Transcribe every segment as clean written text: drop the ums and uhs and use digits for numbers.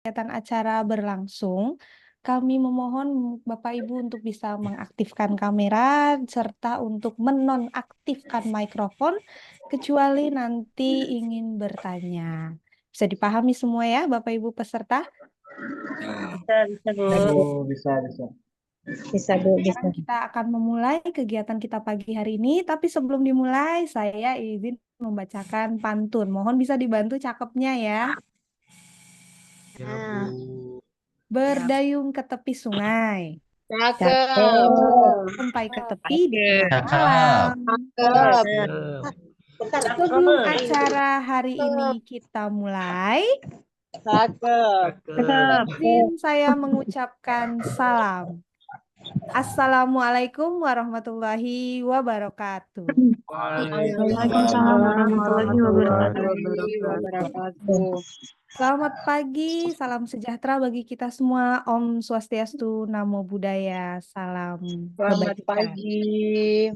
kegiatan acara berlangsung, kami memohon Bapak Ibu untuk bisa mengaktifkan kamera serta untuk menonaktifkan mikrofon kecuali nanti ingin bertanya. Bisa dipahami semua ya Bapak Ibu peserta? Bisa, Bu. Bisa. Bisa, Bu. Bisa. Sekarang kita akan memulai kegiatan kita pagi hari ini, tapi sebelum dimulai saya izin membacakan pantun. Mohon bisa dibantu cakepnya ya. Nah, Berdayung ke tepi sungai, cakep. sampai ke tepi di tengah Cakep. malam. Cakep. Sebelum acara hari ini kita mulai, Cakep. izin saya mengucapkan salam. Assalamualaikum warahmatullahi wabarakatuh. Waalaikumsalam warahmatullahi wabarakatuh. Selamat pagi, salam sejahtera bagi kita semua. Om Swastiastu, Namo Buddhaya, salam Selamat kebajikan. pagi.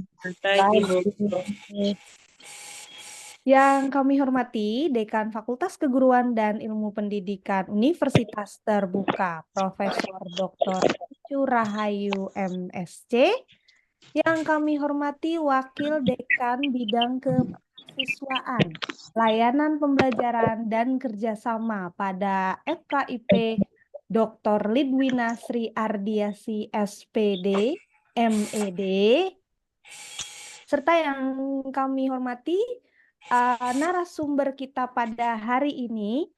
Yang kami hormati Dekan Fakultas Keguruan dan Ilmu Pendidikan Universitas Terbuka, Profesor Dr. Ucu Rahayu MSc. Yang kami hormati Wakil Dekan Bidang Kemahasiswaan, Layanan Pembelajaran dan Kerjasama pada FKIP Dr. Lidwina Sri Ardiasi SPD, MED, serta yang kami hormati narasumber kita pada hari ini,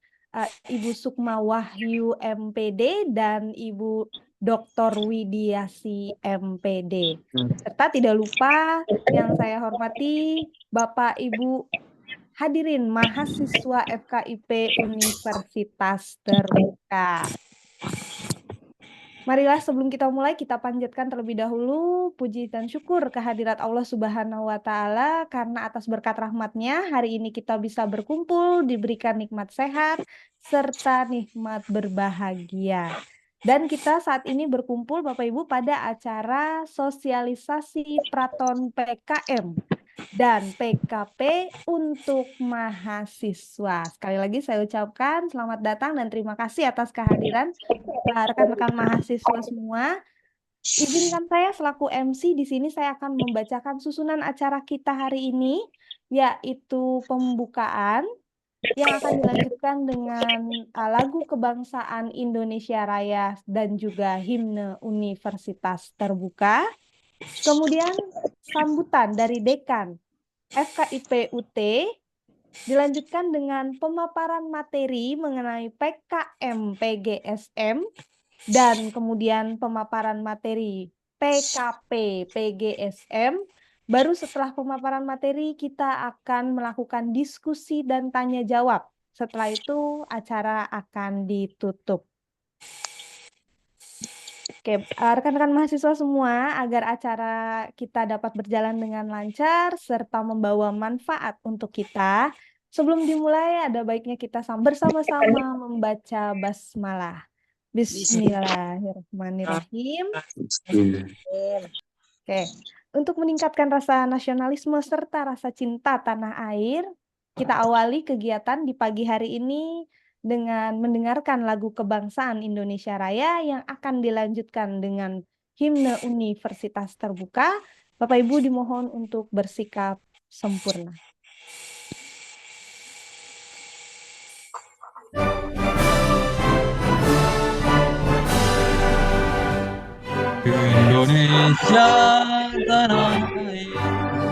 Ibu Sukma Wahyu MPD dan Ibu Dr. Widiasi MPD. Serta tidak lupa yang saya hormati Bapak Ibu hadirin mahasiswa FKIP Universitas Terbuka. Marilah sebelum kita mulai kita panjatkan terlebih dahulu puji dan syukur kehadirat Allah Subhanahu wa Ta'ala karena atas berkat rahmat-Nya hari ini kita bisa berkumpul, diberikan nikmat sehat serta nikmat berbahagia. Dan kita saat ini berkumpul Bapak Ibu pada acara sosialisasi Praton PKM dan PKP untuk mahasiswa. Sekali lagi saya ucapkan selamat datang dan terima kasih atas kehadiran rekan-rekan mahasiswa semua. Izinkan saya selaku MC di sini saya akan membacakan susunan acara kita hari ini, yaitu pembukaan yang akan dilanjutkan dengan lagu kebangsaan Indonesia Raya dan juga himne Universitas Terbuka. Kemudian sambutan dari Dekan FKIP UT dilanjutkan dengan pemaparan materi mengenai PKM PGSM dan kemudian pemaparan materi PKP PGSM. Baru setelah pemaparan materi kita akan melakukan diskusi dan tanya jawab. Setelah itu acara akan ditutup. Oke, rekan-rekan mahasiswa semua, agar acara kita dapat berjalan dengan lancar serta membawa manfaat untuk kita, sebelum dimulai ada baiknya kita bersama-sama membaca basmalah. Bismillahirrahmanirrahim. Oke, untuk meningkatkan rasa nasionalisme serta rasa cinta tanah air, kita awali kegiatan di pagi hari ini dengan mendengarkan lagu kebangsaan Indonesia Raya yang akan dilanjutkan dengan himne Universitas Terbuka. Bapak Ibu dimohon untuk bersikap sempurna. Indonesia tanah air.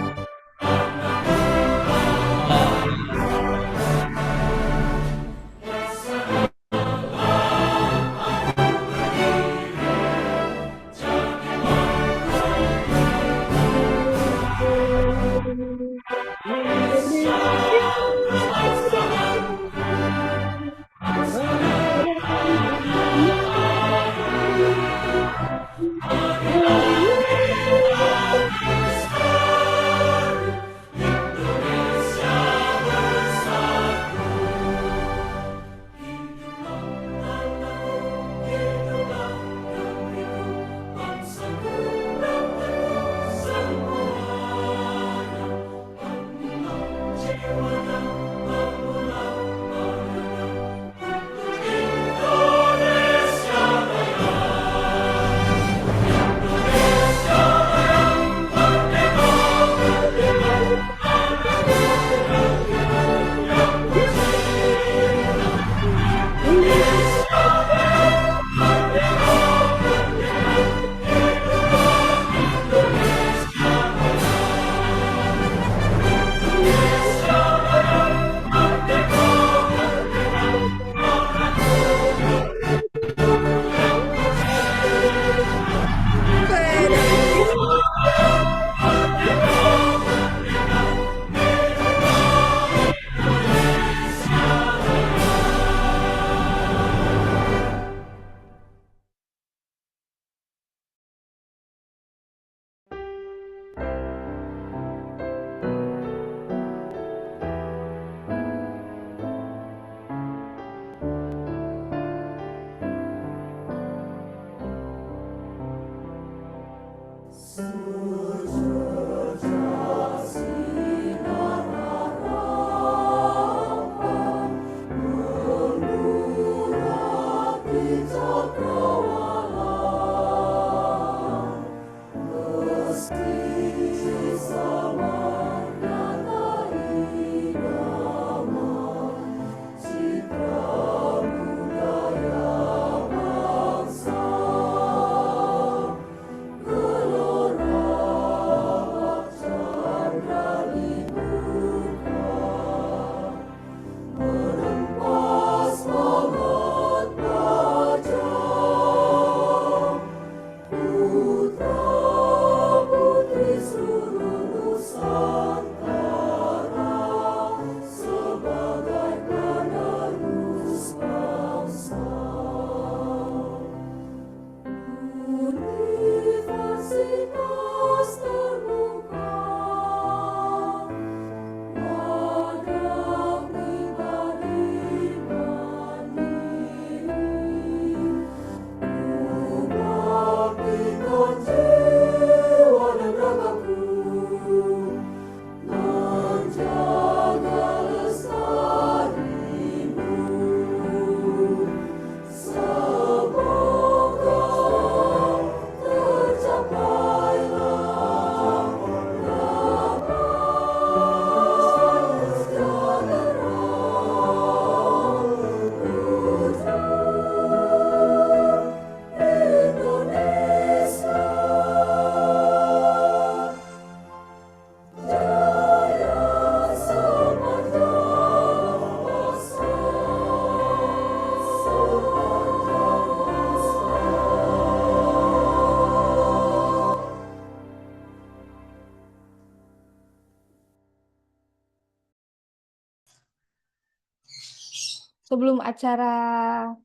Sebelum acara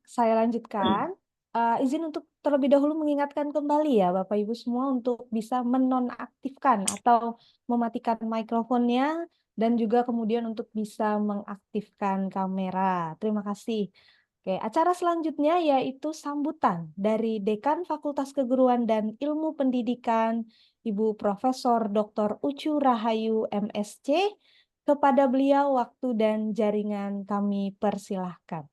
saya lanjutkan, izin untuk terlebih dahulu mengingatkan kembali ya Bapak Ibu semua untuk bisa menonaktifkan atau mematikan mikrofonnya dan juga kemudian untuk bisa mengaktifkan kamera. Terima kasih. Oke, acara selanjutnya yaitu sambutan dari Dekan Fakultas Keguruan dan Ilmu Pendidikan, Ibu Profesor Dr. Ucu Rahayu MSc. Kepada beliau waktu dan jaringan kami persilahkan.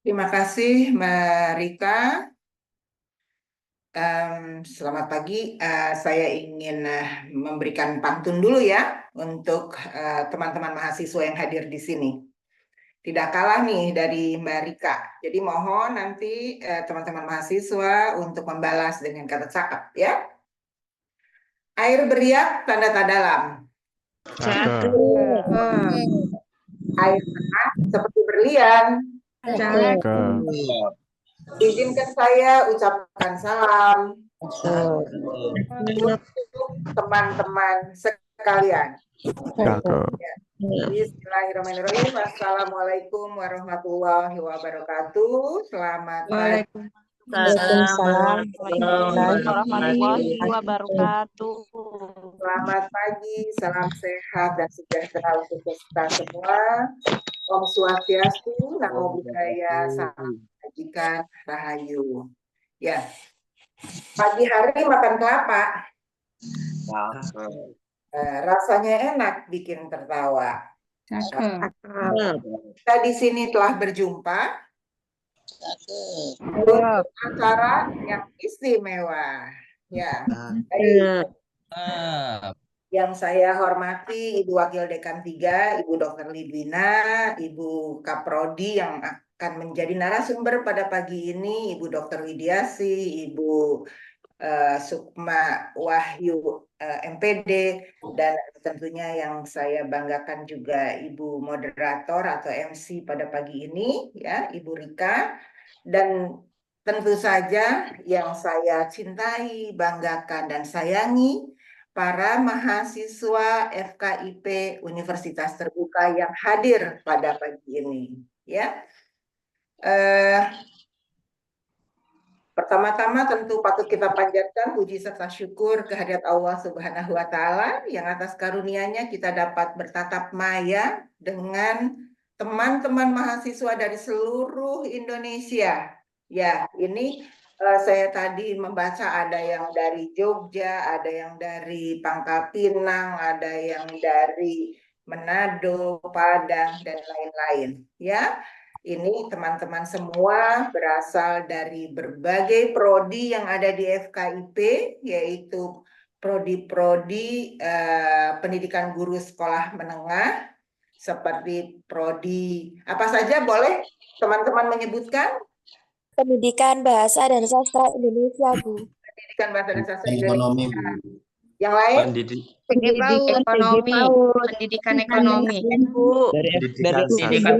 Terima kasih Mbak Rika. Selamat pagi. Saya ingin memberikan pantun dulu ya untuk teman-teman mahasiswa yang hadir di sini. Tidak kalah nih dari Mbak Rika. Jadi mohon nanti teman-teman mahasiswa untuk membalas dengan kata cakep ya. Air beriak tanda tak dalam. Cakep. Air tengah seperti berlian. Cakep. Izinkan saya ucapkan salam untuk teman-teman sekalian. Bismillahirrahmanirrahim. Assalamualaikum warahmatullahi wabarakatuh. Selamat pagi. Waalaikumsalam warahmatullahi wabarakatuh. Selamat pagi, salam sehat dan sejahtera untuk kita semua. Om Swastiastu, Namo Buddhaya, Salam Kebajikan, Rahayu. Ya, pagi hari makan kelapa. Rasanya enak, bikin tertawa. Kita di sini telah berjumpa untuk acara yang istimewa. Ya, yang saya hormati Ibu Wakil Dekan 3, Ibu Dr. Lidwina, Ibu Kaprodi yang akan menjadi narasumber pada pagi ini, Ibu Dr. Widiasi, Ibu Sukma Wahyu MPD, dan tentunya yang saya banggakan juga Ibu Moderator atau MC pada pagi ini, ya Ibu Rika, dan tentu saja yang saya cintai, banggakan, dan sayangi para mahasiswa FKIP Universitas Terbuka yang hadir pada pagi ini. Ya, pertama-tama tentu patut kita panjatkan puji serta syukur kehadirat Allah Subhanahu wa Ta'ala yang atas karunia-Nya kita dapat bertatap maya dengan teman-teman mahasiswa dari seluruh Indonesia. Ya, ini saya tadi membaca ada yang dari Jogja, ada yang dari Pangkal Pinang, ada yang dari Manado, Padang, dan lain-lain. Ya. Ini teman-teman semua berasal dari berbagai prodi yang ada di FKIP, yaitu prodi-prodi pendidikan guru sekolah menengah, seperti prodi apa saja boleh teman-teman menyebutkan? Pendidikan Bahasa dan Sastra Indonesia, Bu. Pendidikan Bahasa dan Sastra Indonesia. Yang lain? Pendidikan ekonomi, Bu. Pendidikan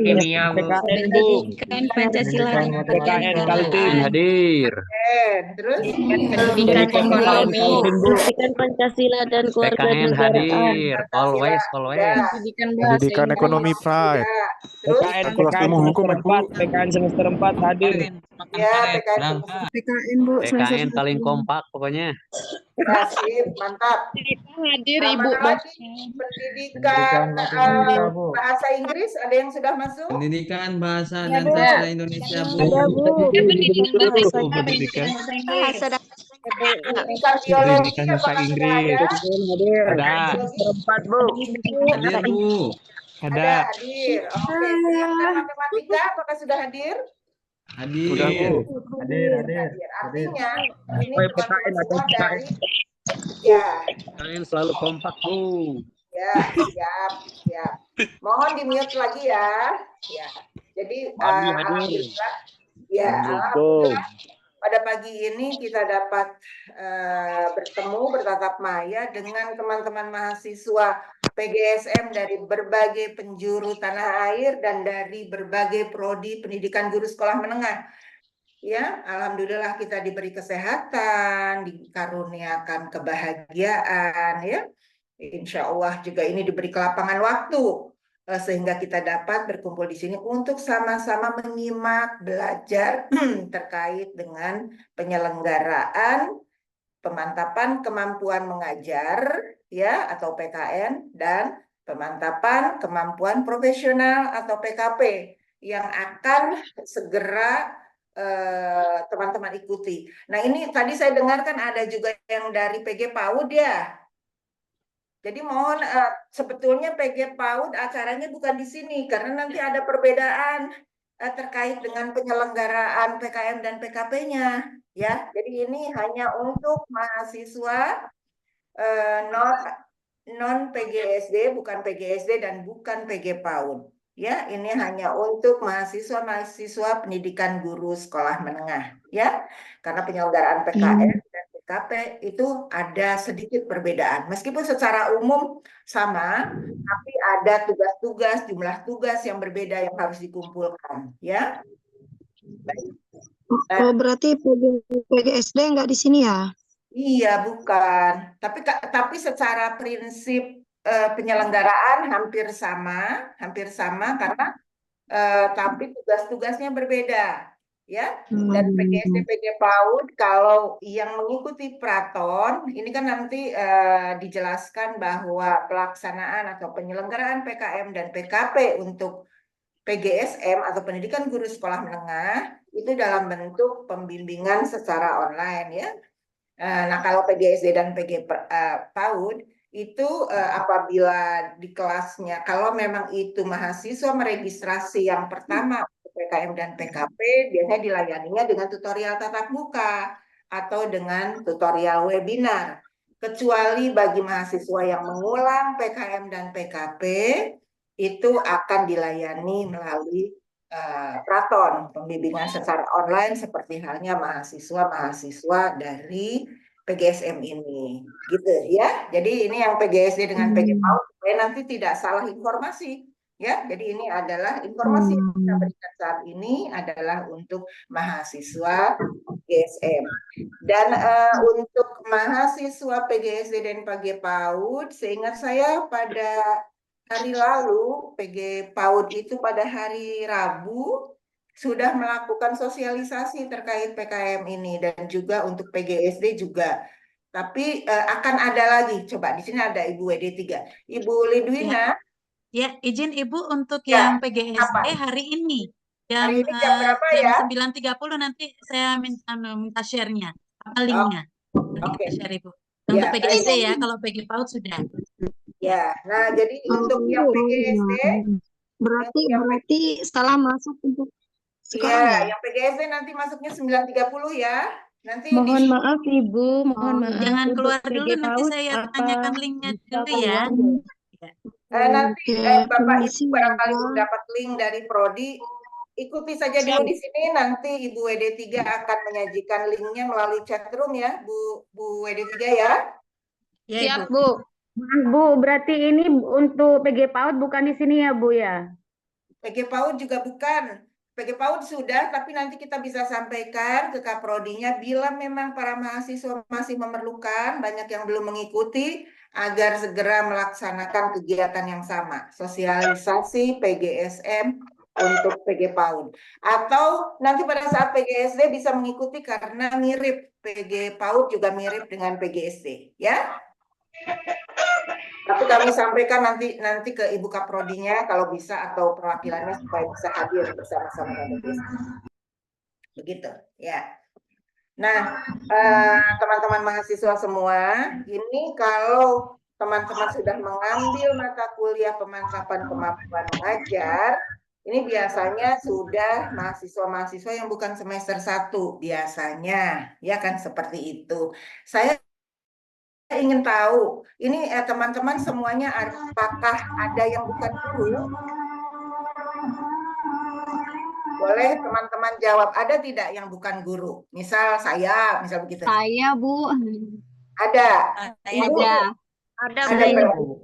kimia, Bu. Pendidikan Pancasila dan PKN Kaltim hadir. Terus? Pendidikan ekonomi, Pendidikan Pancasila dan PKN hadir. Always. Pendidikan ekonomi pride. Terus? PKN hukum PKN semester 4 hadir. Ya, PKN, Bu. PKN paling kompak pokoknya. Sip, mantap. Hadir, Ibu. Pendidikan bahasa Inggris ada yang sudah masuk? Pendidikan Bahasa dan Sastra Indonesia, Bu. Pendidikan bahasa Pendidikan Pendidikan biologi apakah sudah ada? Ada. Semester 4, Bu. Hadir, Bu. Ada hadir. Oke. Pendidikan matematika apakah sudah hadir? Hadir. Hadir. Artinya ini teman-teman semua dari PKN selalu kompak, Bu. Ya, siap. Mohon di-mute lagi ya. Ya. Jadi alhamdulillah. Ya, alhamdulillah pada pagi ini kita dapat bertemu bertatap maya dengan teman-teman mahasiswa PGSM dari berbagai penjuru tanah air dan dari berbagai prodi pendidikan guru sekolah menengah. Ya, alhamdulillah kita diberi kesehatan, dikaruniakan kebahagiaan, ya. Insya Allah juga ini diberi kelapangan waktu sehingga kita dapat berkumpul di sini untuk sama-sama menyimak, belajar terkait dengan penyelenggaraan pemantapan kemampuan mengajar ya atau PKN dan pemantapan kemampuan profesional atau PKP yang akan segera teman-teman ikuti. Nah, ini tadi saya dengarkan ada juga yang dari PG PAUD ya. Jadi mohon sebetulnya PG PAUD acaranya bukan di sini karena nanti ada perbedaan terkait dengan penyelenggaraan PKM dan PKP-nya ya. Jadi ini hanya untuk mahasiswa non PGSD, bukan PGSD dan bukan PG PAUD. Ya, ini hanya untuk mahasiswa-mahasiswa pendidikan guru sekolah menengah ya. Karena penyelenggaraan PKM dan PKP itu ada sedikit perbedaan. Meskipun secara umum sama, tapi ada tugas-tugas, jumlah tugas yang berbeda yang harus dikumpulkan ya. Baik. Oh, berarti PGSD nggak di sini ya? Iya, bukan. Tapi secara prinsip penyelenggaraan hampir sama karena tapi tugas-tugasnya berbeda, ya. Dan PGSD, PG PAUD kalau yang mengikuti Praton, ini kan nanti dijelaskan bahwa pelaksanaan atau penyelenggaraan PKM dan PKP untuk PGSM atau Pendidikan Guru Sekolah Menengah itu dalam bentuk pembimbingan secara online, ya. Nah, kalau PGSD dan PG PAUD itu apabila di kelasnya, kalau memang itu mahasiswa meregistrasi yang pertama untuk PKM dan PKP, biasanya dilayaninya dengan tutorial tatap muka atau dengan tutorial webinar. Kecuali bagi mahasiswa yang mengulang PKM dan PKP, itu akan dilayani melalui Praton, pembimbingan secara online seperti halnya mahasiswa-mahasiswa dari PGSM ini, gitu ya. Jadi ini yang PGSD dengan PG PAUD supaya nanti tidak salah informasi, ya. Jadi ini adalah informasi yang kita berikan saat ini adalah untuk mahasiswa PGSM. Dan untuk mahasiswa PGSD dan PG PAUD, seingat saya pada hari lalu, PG PAUD itu pada hari Rabu sudah melakukan sosialisasi terkait PKM ini dan juga untuk PGSD juga. Tapi akan ada lagi. Coba di sini ada Ibu WD3. Ibu Lidwina. Ya, izin Ibu untuk Ya, yang PGSD apa? hari ini. Hari ini jam berapa ya? Jam 9.30 nanti saya minta share-nya, linknya. Oke. Kita share Ibu. Untuk Ya, PGSD ya, kalau PG PAUD sudah. Ya, nah jadi untuk yang PGSD berarti setelah masuk untuk sekarang ya, ya? yang PGSD nanti masuknya 9.30 ya. Nanti Mohon maaf Ibu, mohon maaf. Jangan Untuk keluar PG dulu, nanti PAUD saya apa tanyakan linknya bisa dulu ya. keluar? Nanti Bapak Ibu barangkali belum dapat link dari Prodi, ikuti saja dulu di sini. Nanti Ibu WD3 akan menyajikan linknya melalui chat room ya, Bu WD3 ya. Siap Bu. Maaf Bu, berarti ini untuk PG PAUD bukan di sini ya Bu ya? PG PAUD juga bukan. PG PAUD sudah, tapi nanti kita bisa sampaikan ke Kaprodinya bila memang para mahasiswa masih memerlukan, banyak yang belum mengikuti, agar segera melaksanakan kegiatan yang sama, sosialisasi PGSM untuk PG PAUD. Atau nanti pada saat PGSD bisa mengikuti karena mirip, PG PAUD juga mirip dengan PGSD, ya. Tapi kami sampaikan nanti ke Ibu Kaprodinya kalau bisa atau perwakilannya supaya bisa hadir bersama-sama dengan PGSD. Begitu, ya. Nah, teman-teman mahasiswa semua, ini kalau teman-teman sudah mengambil mata kuliah pemantapan kemampuan mengajar, ini biasanya sudah mahasiswa-mahasiswa yang bukan semester 1 biasanya, ya kan seperti itu. Saya ingin tahu, ini teman-teman semuanya apakah ada yang bukan guru? Boleh teman-teman jawab, ada tidak yang bukan guru? Misal saya, misal begitu. Saya Bu. Ada. Ada Bu.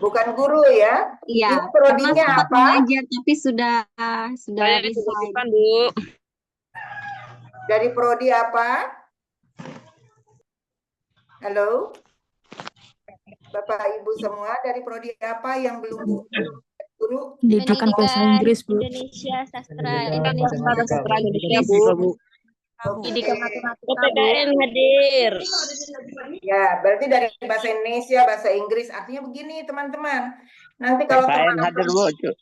Bukan guru ya? Iya. Ini prodinya apa? Mengajar tapi sudah resign. Bu. Dari prodi apa? Halo? Bapak Ibu semua dari prodi apa yang belum Guru? Pendidikan bahasa Inggris, Bu. Indonesia, sastra Indonesia, Bu. pendidikan matematika, Bu. PPKN hadir. Ya, berarti dari bahasa Indonesia, bahasa Inggris. Artinya begini, teman-teman. Nanti kalau PPKN hadir, teman-teman, Bu.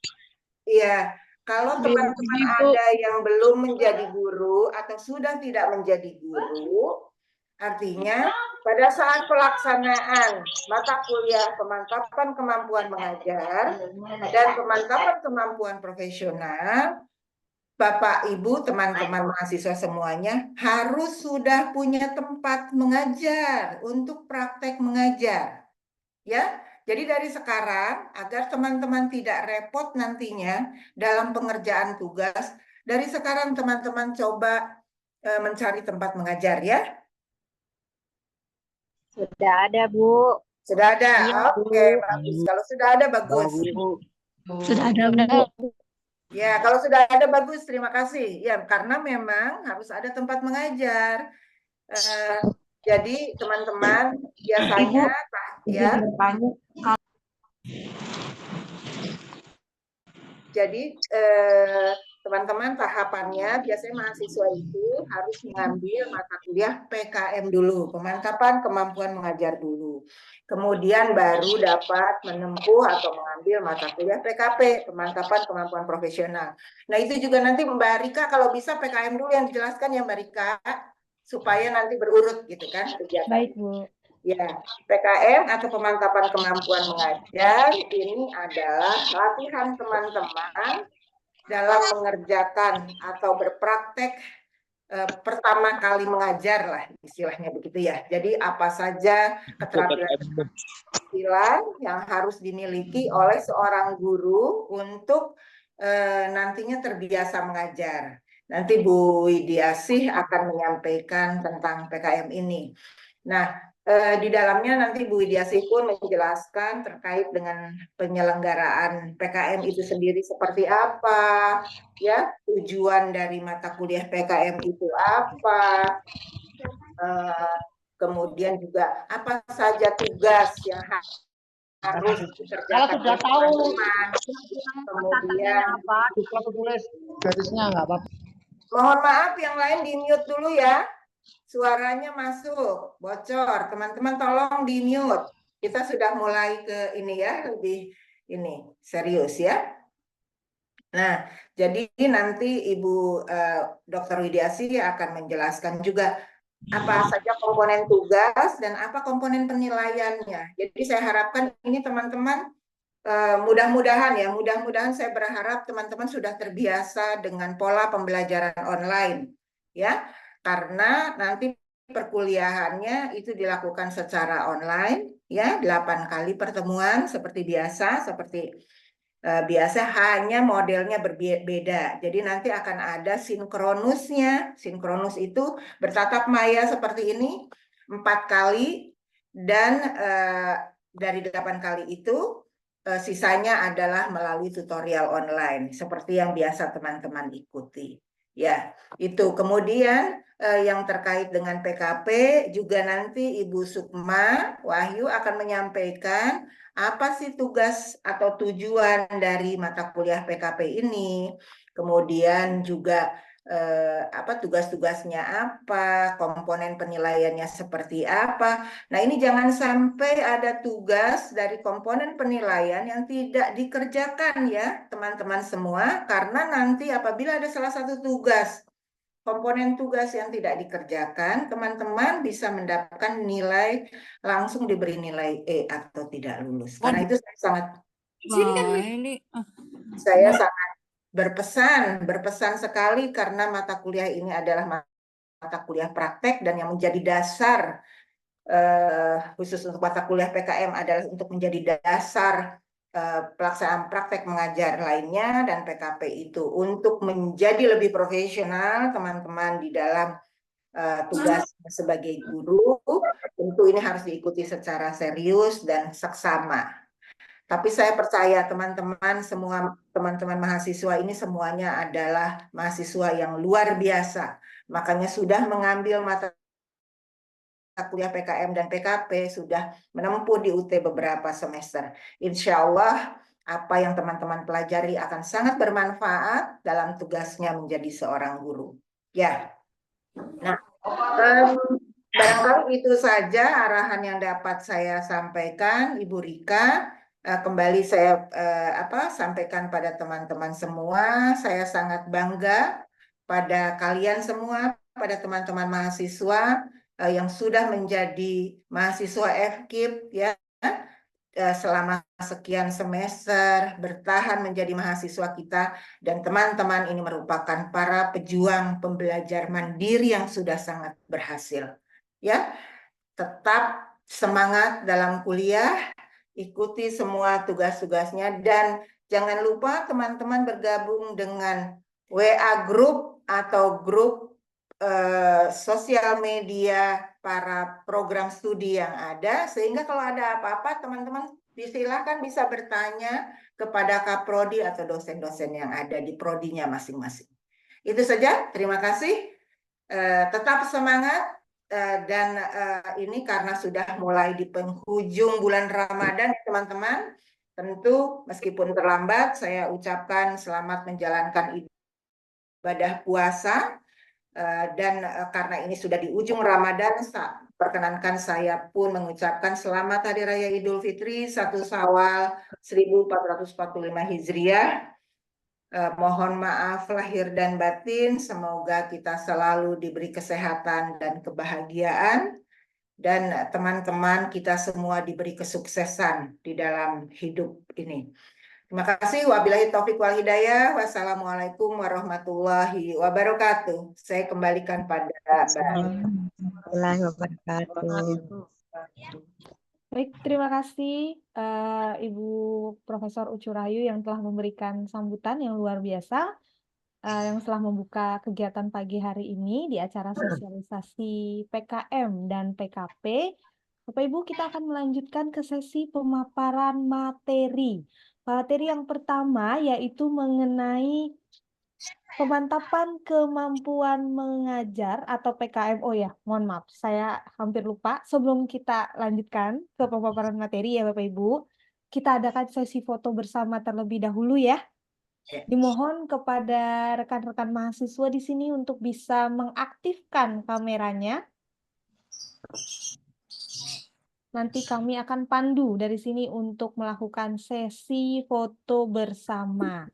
iya, kalau teman-teman ada yang belum menjadi guru atau sudah tidak menjadi guru, artinya pada saat pelaksanaan mata kuliah pemantapan kemampuan mengajar dan pemantapan kemampuan profesional, Bapak, Ibu, teman-teman mahasiswa semuanya harus sudah punya tempat mengajar untuk praktek mengajar. Ya, jadi dari sekarang agar teman-teman tidak repot nantinya dalam pengerjaan tugas, dari sekarang teman-teman coba mencari tempat mengajar ya. Sudah ada, Bu. Sudah ada? Iya, Oke, bagus. Kalau sudah ada, bagus. Sudah ada, Bu. Ya, kalau sudah ada, bagus. Terima kasih. Ya, karena memang harus ada tempat mengajar. Jadi, teman-teman, biasanya, ya. Jadi, teman-teman, tahapannya biasanya mahasiswa itu harus mengambil mata kuliah PKM dulu, pemantapan kemampuan mengajar dulu. Kemudian baru dapat menempuh atau mengambil mata kuliah PKP, pemantapan kemampuan profesional. Nah, itu juga nanti Mbak Rika kalau bisa PKM dulu yang dijelaskan ya Mbak Rika, supaya nanti berurut gitu kan kegiatan. Baik, Bu. Ya, PKM atau pemantapan kemampuan mengajar ini adalah latihan teman-teman dalam mengerjakan atau berpraktek pertama kali mengajar lah istilahnya begitu ya. Jadi apa saja keterampilan yang harus dimiliki oleh seorang guru untuk nantinya terbiasa mengajar. Nanti Bu Widiasih akan menyampaikan tentang PKM ini. Nah, di dalamnya nanti Bu Widiasih pun menjelaskan terkait dengan penyelenggaraan PKM itu sendiri seperti apa, ya, tujuan dari mata kuliah PKM itu apa, kemudian juga apa saja tugas yang harus dikerjakan. Kalau sudah tahu, kemudian tulis garisnya nggak apa-apa. mohon maaf yang lain di mute dulu ya. Suaranya masuk, bocor. Teman-teman tolong di mute. Kita sudah mulai ke ini ya, lebih ini serius ya. Nah, jadi nanti Ibu Dr. Widiasih akan menjelaskan juga apa saja komponen tugas dan apa komponen penilaiannya. Jadi saya harapkan ini teman-teman mudah-mudahan ya, mudah-mudahan saya berharap teman-teman sudah terbiasa dengan pola pembelajaran online ya. Karena nanti perkuliahannya itu dilakukan secara online ya, 8 kali pertemuan seperti biasa, biasa hanya modelnya berbeda. Jadi nanti akan ada sinkronusnya. Sinkronus itu bertatap maya seperti ini 4 kali dan dari 8 kali itu sisanya adalah melalui tutorial online seperti yang biasa teman-teman ikuti. Ya, itu. Kemudian yang terkait dengan PKP juga nanti Ibu Sukma Wahyu akan menyampaikan apa sih tugas atau tujuan dari mata kuliah PKP ini. Kemudian juga apa tugas-tugasnya apa, komponen penilaiannya seperti apa. Nah, ini jangan sampai ada tugas dari komponen penilaian yang tidak dikerjakan ya, teman-teman semua, karena nanti apabila ada salah satu tugas, komponen tugas yang tidak dikerjakan, teman-teman bisa mendapatkan nilai, langsung diberi nilai E atau tidak lulus. Karena itu saya sangat berpesan sekali karena mata kuliah ini adalah mata kuliah praktek dan yang menjadi dasar khusus untuk mata kuliah PKM adalah untuk menjadi dasar pelaksanaan praktek mengajar lainnya dan PKP itu untuk menjadi lebih profesional teman-teman di dalam tugas sebagai guru. Tentu ini harus diikuti secara serius dan seksama. Tapi saya percaya teman-teman semua teman-teman mahasiswa ini semuanya adalah mahasiswa yang luar biasa. Makanya sudah mengambil mata kuliah PKM dan PKP, sudah menempuh di UT beberapa semester. Insya Allah apa yang teman-teman pelajari akan sangat bermanfaat dalam tugasnya menjadi seorang guru. Ya, nah barangkali itu saja arahan yang dapat saya sampaikan, Ibu Rika. Kembali saya sampaikan pada teman-teman semua, saya sangat bangga pada kalian semua, pada teman-teman mahasiswa yang sudah menjadi mahasiswa FKIP ya. Selama sekian semester bertahan menjadi mahasiswa kita, dan teman-teman ini merupakan para pejuang pembelajar mandiri yang sudah sangat berhasil. Ya, tetap semangat dalam kuliah, ikuti semua tugas-tugasnya, dan jangan lupa teman-teman bergabung dengan WA group atau grup sosial media para program studi yang ada, sehingga kalau ada apa-apa teman-teman silakan bisa bertanya kepada Kaprodi atau dosen-dosen yang ada di prodinya masing-masing. Itu saja, terima kasih. Tetap semangat, dan ini karena sudah mulai di penghujung bulan Ramadan, teman-teman, tentu meskipun terlambat saya ucapkan selamat menjalankan ibadah puasa. Dan karena ini sudah di ujung Ramadan, perkenankan saya pun mengucapkan selamat Hari Raya Idul Fitri 1 Syawal 1445 Hijriah. Mohon maaf lahir dan batin, semoga kita selalu diberi kesehatan dan kebahagiaan, dan teman-teman kita semua diberi kesuksesan di dalam hidup ini. Terima kasih. Wabillahi taufiq wal hidayah. Wassalamualaikum warahmatullahi wabarakatuh. Saya kembalikan pada Warahmatullahi wabarakatuh. Baik, terima kasih Ibu Profesor Ucu Rahayu yang telah memberikan sambutan yang luar biasa, yang telah membuka kegiatan pagi hari ini di acara sosialisasi PKM dan PKP. Bapak Ibu, kita akan melanjutkan ke sesi pemaparan materi. Materi yang pertama yaitu mengenai pemantapan kemampuan mengajar atau PKM. Oh ya, mohon maaf, saya hampir lupa. Sebelum kita lanjutkan ke pemaparan materi ya Bapak Ibu, kita adakan sesi foto bersama terlebih dahulu ya. Dimohon kepada rekan-rekan mahasiswa di sini untuk bisa mengaktifkan kameranya. Nanti kami akan pandu dari sini untuk melakukan sesi foto bersama.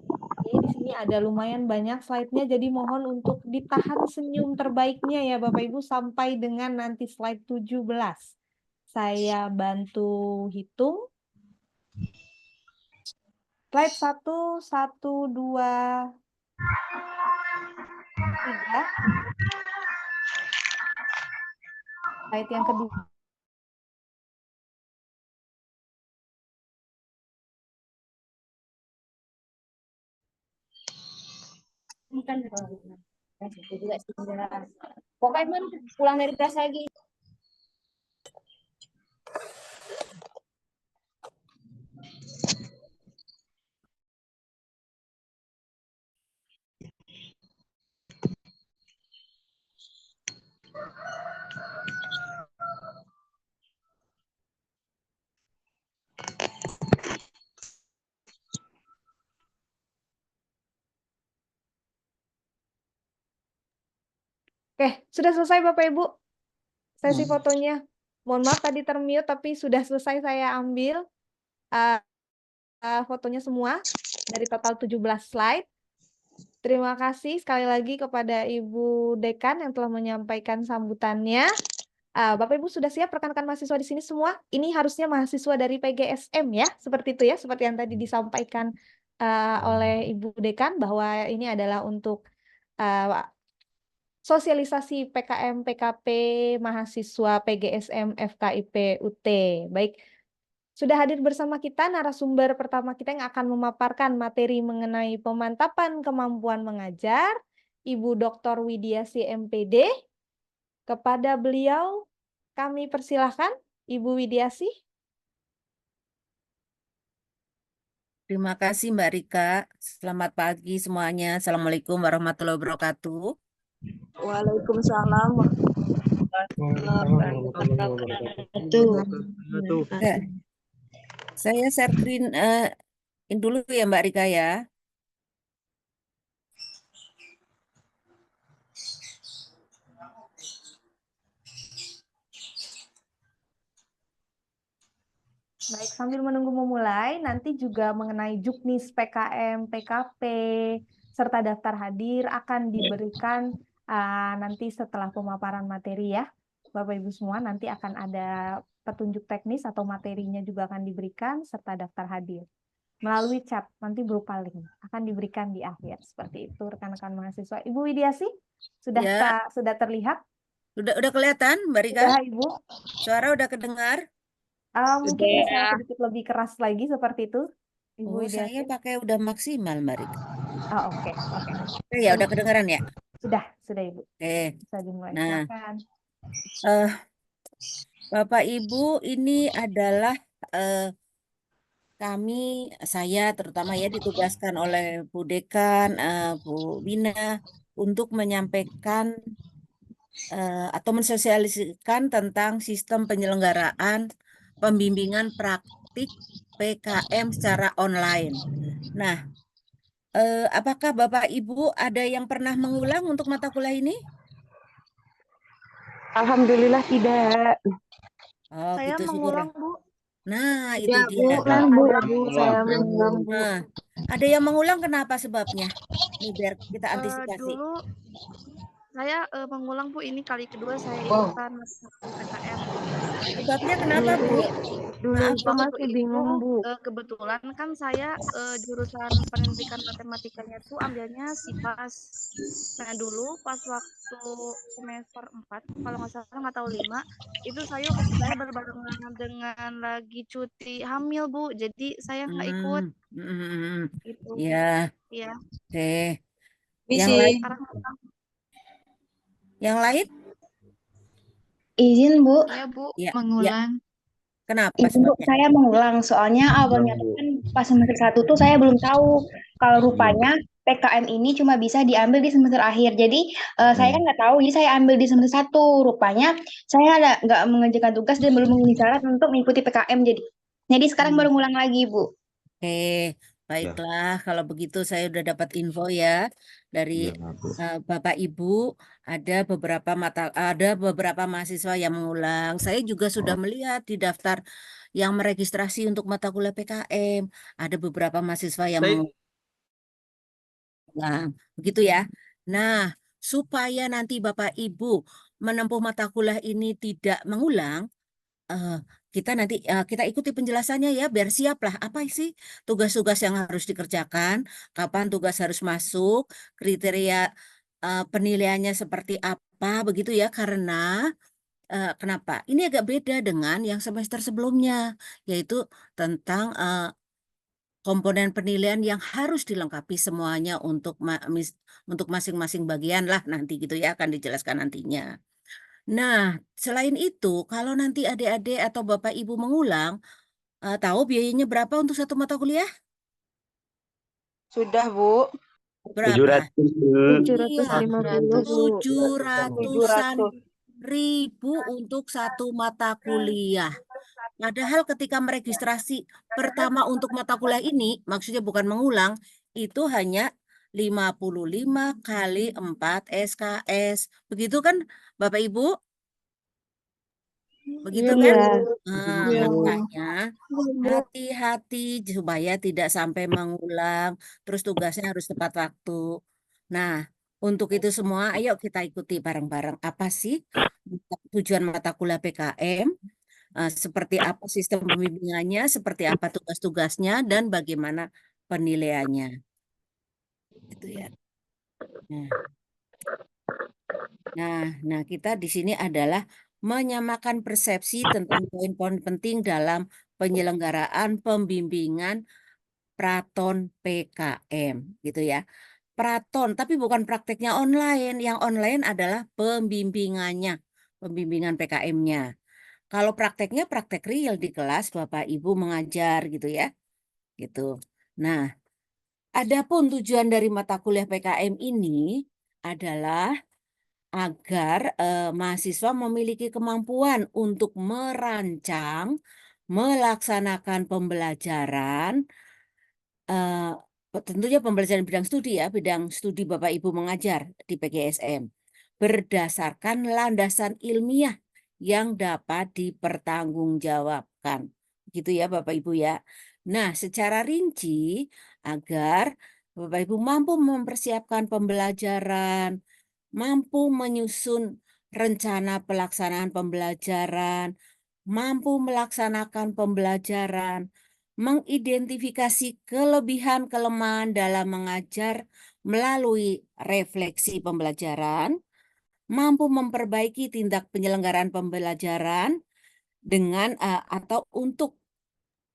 Oke, di sini ada lumayan banyak slide-nya, jadi mohon untuk ditahan senyum terbaiknya ya Bapak Ibu sampai dengan nanti slide 17. Saya bantu hitung. Slide 1, 1, 2, 3. Slide yang kedua. Pokoknya pulang dari kelas lagi. Oke, sudah selesai Bapak Ibu sesi fotonya. Mohon maaf tadi termute, tapi sudah selesai saya ambil fotonya semua dari total 17 slide. Terima kasih sekali lagi kepada Ibu Dekan yang telah menyampaikan sambutannya. Bapak Ibu sudah siap rekan-rekan mahasiswa di sini semua? Ini harusnya mahasiswa dari PGSM ya, seperti itu ya, seperti yang tadi disampaikan oleh Ibu Dekan bahwa ini adalah untuk sosialisasi PKM PKP mahasiswa PGSM FKIP UT. Baik, sudah hadir bersama kita narasumber pertama kita yang akan memaparkan materi mengenai pemantapan kemampuan mengajar, Ibu Dr. Widiasi MPD. Kepada beliau kami persilahkan, Ibu Widiasi. Terima kasih Mbak Rika. Selamat pagi semuanya. Assalamualaikum warahmatullahi wabarakatuh. Waalaikumsalam warahmatullahi wabarakatuh. Saya share screen dulu ya Mbak Rika ya. Baik, sambil menunggu memulai, nanti juga mengenai juknis PKM, PKP, serta daftar hadir akan diberikan nanti setelah pemaparan materi ya. Bapak Ibu semua, nanti akan ada petunjuk teknis atau materinya juga akan diberikan, serta daftar hadir. Melalui chat, nanti berupa link, akan diberikan di akhir. Seperti itu rekan-rekan mahasiswa. Ibu Widiasi, Ya, sudah terlihat? udah kelihatan Mbak Rika? Sudah, Ibu. Suara udah kedengar? Mungkin bisa sedikit lebih keras lagi seperti itu, Ibu Oh, saya Widiasi. pakai udah maksimal Mbak Rika. Oh, oke. Ya, udah kedengaran ya? Sudah Ibu. Oke. Bisa dimulai. Nah, Silakan. Bapak Ibu, ini adalah saya terutama ya ditugaskan oleh Bu Dekan, Bu Wina untuk menyampaikan atau mensosialisasikan tentang sistem penyelenggaraan pembimbingan praktik PKM secara online. Nah, apakah Bapak Ibu ada yang pernah mengulang untuk mata kuliah ini? Alhamdulillah tidak. Oh, Saya gitu mengulang, syukur. Bu. Nah, itu Ya, dia. Bu. Ada, Bu. Saya Ulang. mengulang, Bu. Nah, ada yang mengulang kenapa sebabnya? Ini biar kita antisipasi. Dulu saya mengulang Bu, ini kali kedua saya ikutan PKM. Sebabnya kenapa Bu? Dulu Maaf, itu masih bingung, Bu. Kebetulan kan saya jurusan pendidikan matematikanya tuh ambilnya SIPAS. Nah dulu pas waktu semester 4, kalau nggak salah nggak tahu 5, itu saya berbarengan dengan lagi cuti hamil Bu, jadi saya nggak ikut. Gitu. Ya. Iya. Oke. Misi. Yang lain? Sekarang Yang lain? Izin, Bu. Iya Bu, Ya, mengulang. Kenapa Ibu, sebabnya? saya mengulang, soalnya awalnya kan pas semester 1 tuh saya belum tahu kalau rupanya PKM ini cuma bisa diambil di semester akhir. Jadi saya kan nggak tahu, jadi saya ambil di semester 1. Rupanya saya nggak mengerjakan tugas dan belum memenuhi syarat untuk mengikuti PKM. Jadi sekarang baru ngulang lagi, Bu. Oke, baiklah. Kalau begitu saya udah dapat info ya dari Bapak Ibu. Ada beberapa mahasiswa yang mengulang. Saya juga sudah melihat di daftar yang meregistrasi untuk mata kuliah PKM. Ada beberapa mahasiswa yang mengulang. Begitu ya. Nah, supaya nanti Bapak Ibu menempuh mata kuliah ini tidak mengulang, kita ikuti penjelasannya ya, biar siap lah apa sih tugas-tugas yang harus dikerjakan, kapan tugas harus masuk, kriteria penilaiannya seperti apa, begitu ya. Karena kenapa? Ini agak beda dengan yang semester sebelumnya, yaitu tentang komponen penilaian yang harus dilengkapi semuanya untuk masing-masing bagian lah nanti gitu ya, akan dijelaskan nantinya. Nah, selain itu, kalau nanti adik-adik atau Bapak Ibu mengulang, tahu biayanya berapa untuk satu mata kuliah? Sudah, Bu. Berapa? 750, Bu. 700-an ribu untuk satu mata kuliah. Padahal ketika meregistrasi pertama untuk mata kuliah ini, maksudnya bukan mengulang, itu hanya 55 kali 4 SKS. Begitu kan, Bapak Ibu? Begitu kan? Nah, makanya hati-hati supaya tidak sampai mengulang, terus tugasnya harus tepat waktu. Nah, untuk itu semua, ayo kita ikuti bareng-bareng. Apa sih tujuan mata kuliah PKM? Seperti apa sistem pembimbingannya, seperti apa tugas-tugasnya, dan bagaimana penilaiannya. Gitu ya. Nah, kita di sini adalah menyamakan persepsi tentang poin-poin penting dalam penyelenggaraan pembimbingan Praton PKM, gitu ya. Praton, tapi bukan prakteknya online. Yang online adalah pembimbingannya, pembimbingan PKM-nya. Kalau prakteknya praktek real di kelas, Bapak Ibu mengajar gitu ya. Gitu. Nah, adapun tujuan dari mata kuliah PKM ini adalah agar mahasiswa memiliki kemampuan untuk merancang, melaksanakan pembelajaran, tentunya pembelajaran bidang studi Bapak Ibu mengajar di PGSM berdasarkan landasan ilmiah yang dapat dipertanggungjawabkan. Gitu ya Bapak Ibu ya. Nah, secara rinci agar Bapak Ibu mampu mempersiapkan pembelajaran, mampu menyusun rencana pelaksanaan pembelajaran, mampu melaksanakan pembelajaran, mengidentifikasi kelebihan kelemahan dalam mengajar melalui refleksi pembelajaran, mampu memperbaiki tindak penyelenggaraan pembelajaran dengan atau untuk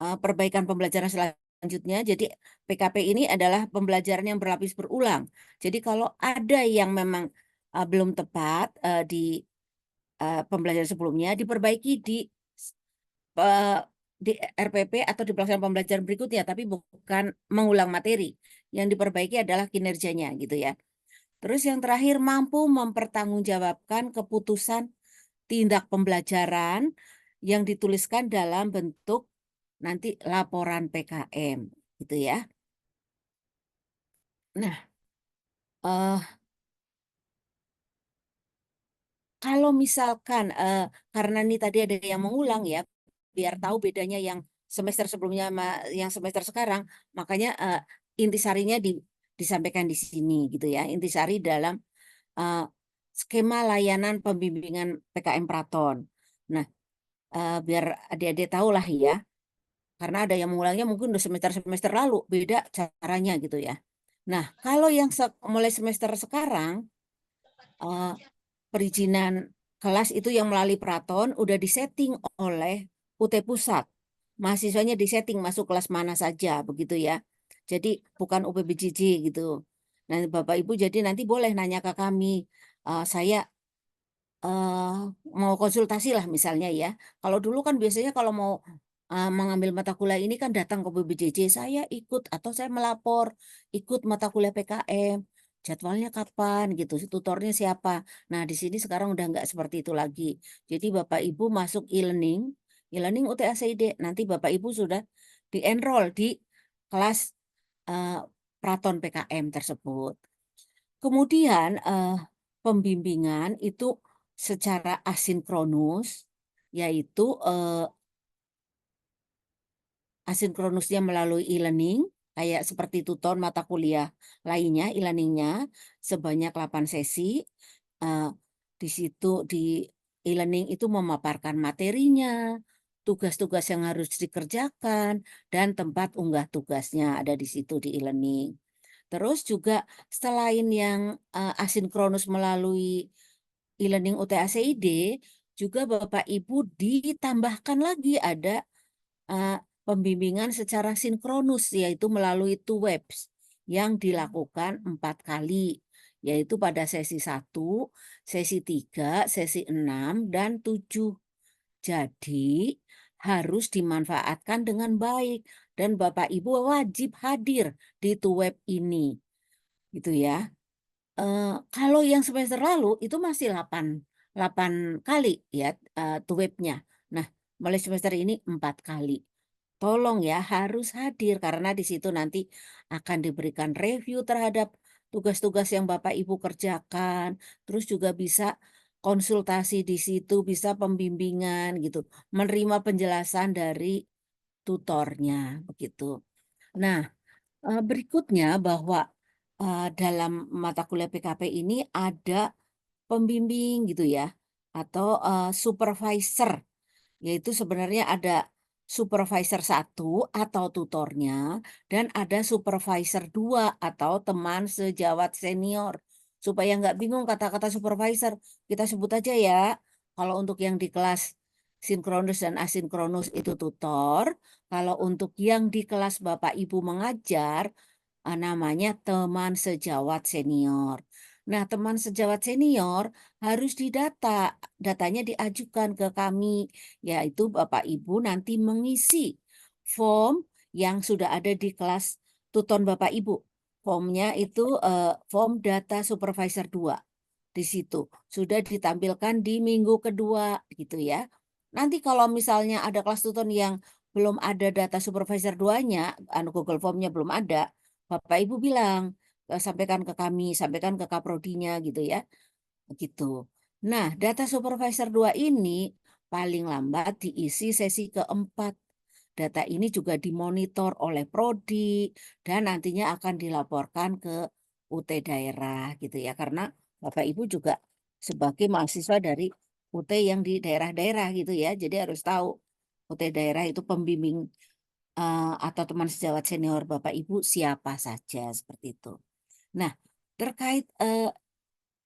perbaikan pembelajaran selanjutnya. Jadi PKP ini adalah pembelajaran yang berlapis berulang. Jadi kalau ada yang memang belum tepat di pembelajaran sebelumnya, diperbaiki di RPP atau di pelaksanaan pembelajaran berikutnya, tapi bukan mengulang materi. Yang diperbaiki adalah kinerjanya gitu ya. Terus yang terakhir, mampu mempertanggungjawabkan keputusan tindak pembelajaran yang dituliskan dalam bentuk nanti laporan PKM gitu ya. Nah, kalau misalkan karena ini tadi ada yang mengulang ya, biar tahu bedanya yang semester sebelumnya sama yang semester sekarang, makanya intisarinya disampaikan di sini gitu ya. Intisari dalam skema layanan pembimbingan PKM Praton. Nah, biar adik-adik tahu lah ya, karena ada yang mengulangnya mungkin udah semester lalu, beda caranya gitu ya. Nah, kalau yang mulai semester sekarang, perizinan kelas itu yang melalui Praton udah disetting oleh UT Pusat. Mahasiswanya disetting masuk kelas mana saja begitu ya. Jadi bukan UPBJJ gitu. Nah, Bapak Ibu jadi nanti boleh nanya ke kami. Saya mau konsultasi lah misalnya ya. Kalau dulu kan biasanya kalau mau mengambil mata kuliah ini kan datang ke PBJJ, saya ikut atau saya melapor ikut mata kuliah PKM. Jadwalnya kapan gitu, tutornya siapa. Nah, di sini sekarang udah nggak seperti itu lagi. Jadi Bapak Ibu masuk e-learning UTACID, nanti Bapak Ibu sudah di-enroll di kelas Praton PKM tersebut. Kemudian pembimbingan itu secara asinkronus, yaitu asinkronusnya melalui e-learning, kayak seperti tutor mata kuliah lainnya, e-learningnya sebanyak 8 sesi. Di situ di e-learning itu memaparkan materinya, tugas-tugas yang harus dikerjakan, dan tempat unggah tugasnya ada di situ di e-learning. Terus juga selain yang asinkronus melalui e-learning UTACID, juga Bapak Ibu ditambahkan lagi ada pembimbingan secara sinkronus, yaitu melalui Tuwebs yang dilakukan 4 kali, yaitu pada sesi 1, sesi 3, sesi 6, dan 7. Jadi harus dimanfaatkan dengan baik dan Bapak Ibu wajib hadir di Tuweb ini. Gitu ya. Kalau yang semester lalu itu masih 8 kali ya Tuwebnya. Nah, mulai semester ini 4 kali. Tolong ya harus hadir karena di situ nanti akan diberikan review terhadap tugas-tugas yang Bapak Ibu kerjakan. Terus juga bisa konsultasi di situ, bisa pembimbingan gitu. Menerima penjelasan dari tutornya begitu. Nah, berikutnya bahwa dalam mata kuliah PKP ini ada pembimbing gitu ya atau supervisor, yaitu sebenarnya ada supervisor 1 atau tutornya dan ada supervisor 2 atau teman sejawat senior. Supaya nggak bingung kata-kata supervisor, kita sebut aja ya. Kalau untuk yang di kelas sinkronus dan asinkronus itu tutor, kalau untuk yang di kelas Bapak Ibu mengajar namanya teman sejawat senior. Nah, teman sejawat senior harus didata, datanya diajukan ke kami, yaitu Bapak Ibu nanti mengisi form yang sudah ada di kelas tuton Bapak Ibu. Formnya itu form data supervisor 2. Di situ sudah ditampilkan di minggu kedua gitu ya. Nanti kalau misalnya ada kelas tutor yang belum ada data supervisor 2-nya, Google Form-nya belum ada, Bapak Ibu bilang, sampaikan ke kami, sampaikan ke Kaprodinya gitu ya. Gitu. Nah, data supervisor 2 ini paling lambat diisi sesi keempat. Data ini juga dimonitor oleh Prodi dan nantinya akan dilaporkan ke UT daerah gitu ya. Karena Bapak Ibu juga sebagai mahasiswa dari UT yang di daerah-daerah gitu ya. Jadi harus tahu UT daerah itu pembimbing atau teman sejawat senior Bapak Ibu siapa saja seperti itu. Nah, terkait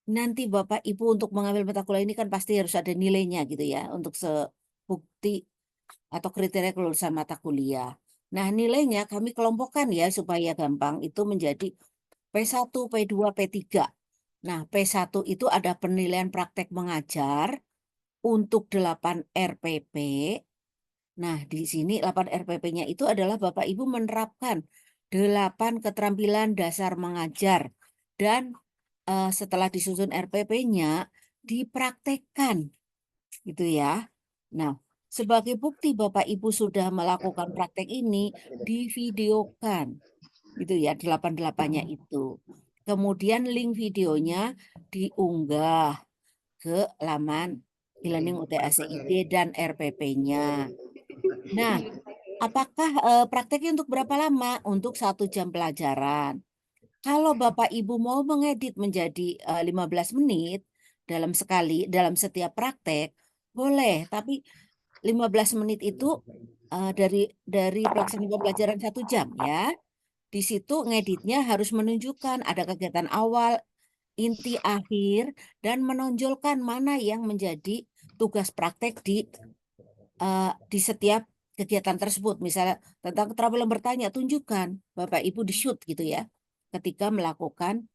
nanti Bapak Ibu untuk mengambil mata kuliah ini kan pasti harus ada nilainya gitu ya untuk sebukti atau kriteria kelulusan mata kuliah. Nah, nilainya kami kelompokkan ya supaya gampang itu menjadi P1, P2, P3. Nah, P1 itu ada penilaian praktek mengajar untuk 8 RPP. Nah, di sini 8 RPP-nya itu adalah Bapak Ibu menerapkan 8 keterampilan dasar mengajar dan setelah disusun RPP-nya dipraktekkan gitu ya. Nah, sebagai bukti Bapak Ibu sudah melakukan praktek ini divideokan gitu ya 8-8-nya itu. Kemudian link videonya diunggah ke laman e-learning UTACID dan RPP-nya. Nah, apakah prakteknya untuk berapa lama? Untuk 1 jam pelajaran. Kalau Bapak Ibu mau mengedit menjadi 15 menit dalam setiap praktek, boleh. Tapi 15 menit itu dari pelaksanaan pembelajaran 1 jam ya. Di situ ngeditnya harus menunjukkan ada kegiatan awal, inti, akhir, dan menonjolkan mana yang menjadi tugas praktek di setiap kegiatan tersebut. Misalnya tentang keterampilan bertanya, tunjukkan Bapak Ibu di shoot gitu ya, ketika melakukan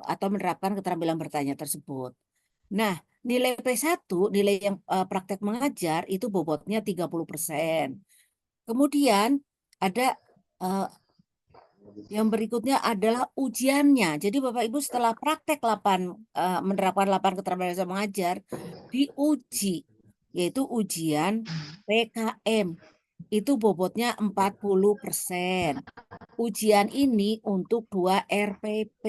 atau menerapkan keterampilan bertanya tersebut. Nah, nilai P1, nilai yang praktek mengajar itu bobotnya 30%. Kemudian ada yang berikutnya adalah ujiannya. Jadi Bapak Ibu setelah praktek menerapkan 8 keterampilan dasar mengajar, diuji, yaitu ujian PKM. Itu bobotnya 40%. Ujian ini untuk 2 RPP.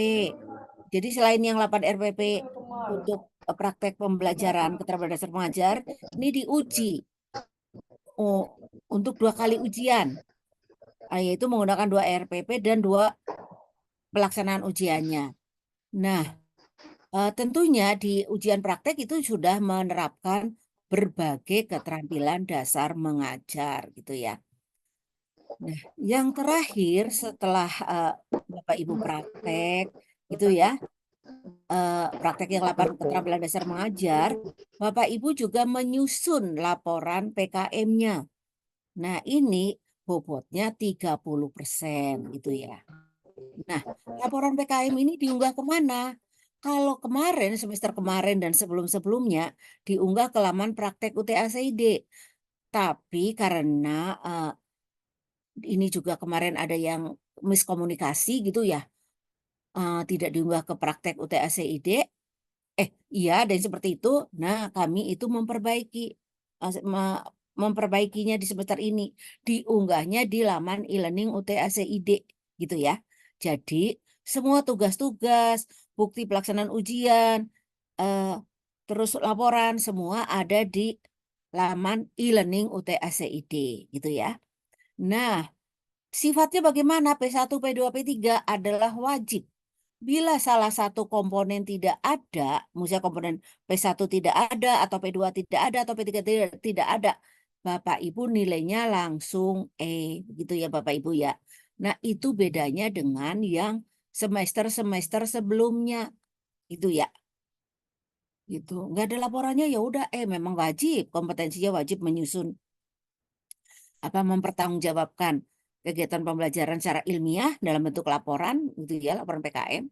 Jadi selain yang 8 RPP untuk praktek pembelajaran keterampilan dasar mengajar, ini diuji untuk 2 kali ujian, yaitu menggunakan 2 RPP dan 2 pelaksanaan ujiannya. Nah, tentunya di ujian praktek itu sudah menerapkan berbagai keterampilan dasar mengajar gitu ya. Nah, yang terakhir setelah Bapak Ibu praktek gitu ya, praktek yang 8 keterampilan dasar mengajar, Bapak Ibu juga menyusun laporan PKM-nya. Nah, ini bobotnya 30% gitu ya. Nah, laporan PKM ini diunggah kemana? Kalau semester kemarin dan sebelum-sebelumnya diunggah ke laman praktek UTACID. Tapi karena ini juga kemarin ada yang miskomunikasi gitu ya, tidak diunggah ke praktek UTACID. Iya, dan seperti itu. Nah, kami itu memperbaikinya di semester ini. Diunggahnya di laman e-learning UTACID gitu ya. Jadi, semua tugas-tugas, bukti pelaksanaan ujian, terus laporan, semua ada di laman e-learning UTACID gitu ya. Nah, sifatnya bagaimana? P1, P2, P3 adalah wajib. Bila salah satu komponen tidak ada, misalnya komponen P1 tidak ada, atau P2 tidak ada, atau P3 tidak ada, Bapak Ibu nilainya langsung E, begitu ya Bapak Ibu ya. Nah, itu bedanya dengan yang semester-semester sebelumnya, itu ya. Gitu. Nggak ada laporannya ya udah memang wajib, kompetensinya wajib menyusun mempertanggungjawabkan kegiatan pembelajaran secara ilmiah dalam bentuk laporan, gitu ya, laporan PKM.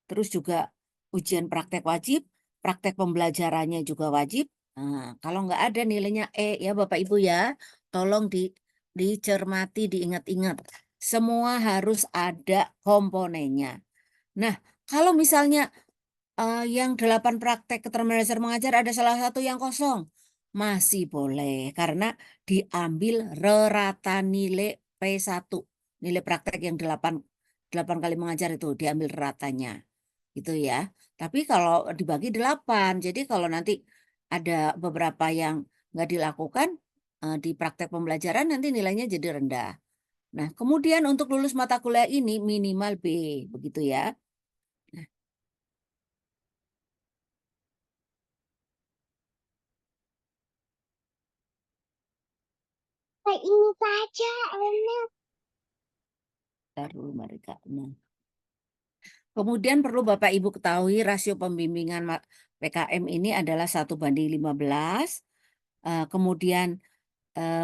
Terus juga ujian praktek wajib, praktek pembelajarannya juga wajib. Nah, kalau nggak ada nilainya E ya Bapak Ibu ya, tolong dicermati, diingat-ingat. Semua harus ada komponennya. Nah, kalau misalnya yang 8 praktek keterampilan dasar mengajar ada salah satu yang kosong. Masih boleh karena diambil rata nilai P1. Nilai praktek yang 8 kali mengajar itu diambil ratanya. Gitu ya. Tapi kalau dibagi 8, jadi kalau nanti ada beberapa yang nggak dilakukan di praktek pembelajaran nanti nilainya jadi rendah. Nah, kemudian untuk lulus mata kuliah ini minimal B, begitu ya. Ini saja, Elena. Taruh mereka. Nah. Kemudian perlu Bapak Ibu ketahui rasio pembimbingan PKM ini adalah 1:15. Kemudian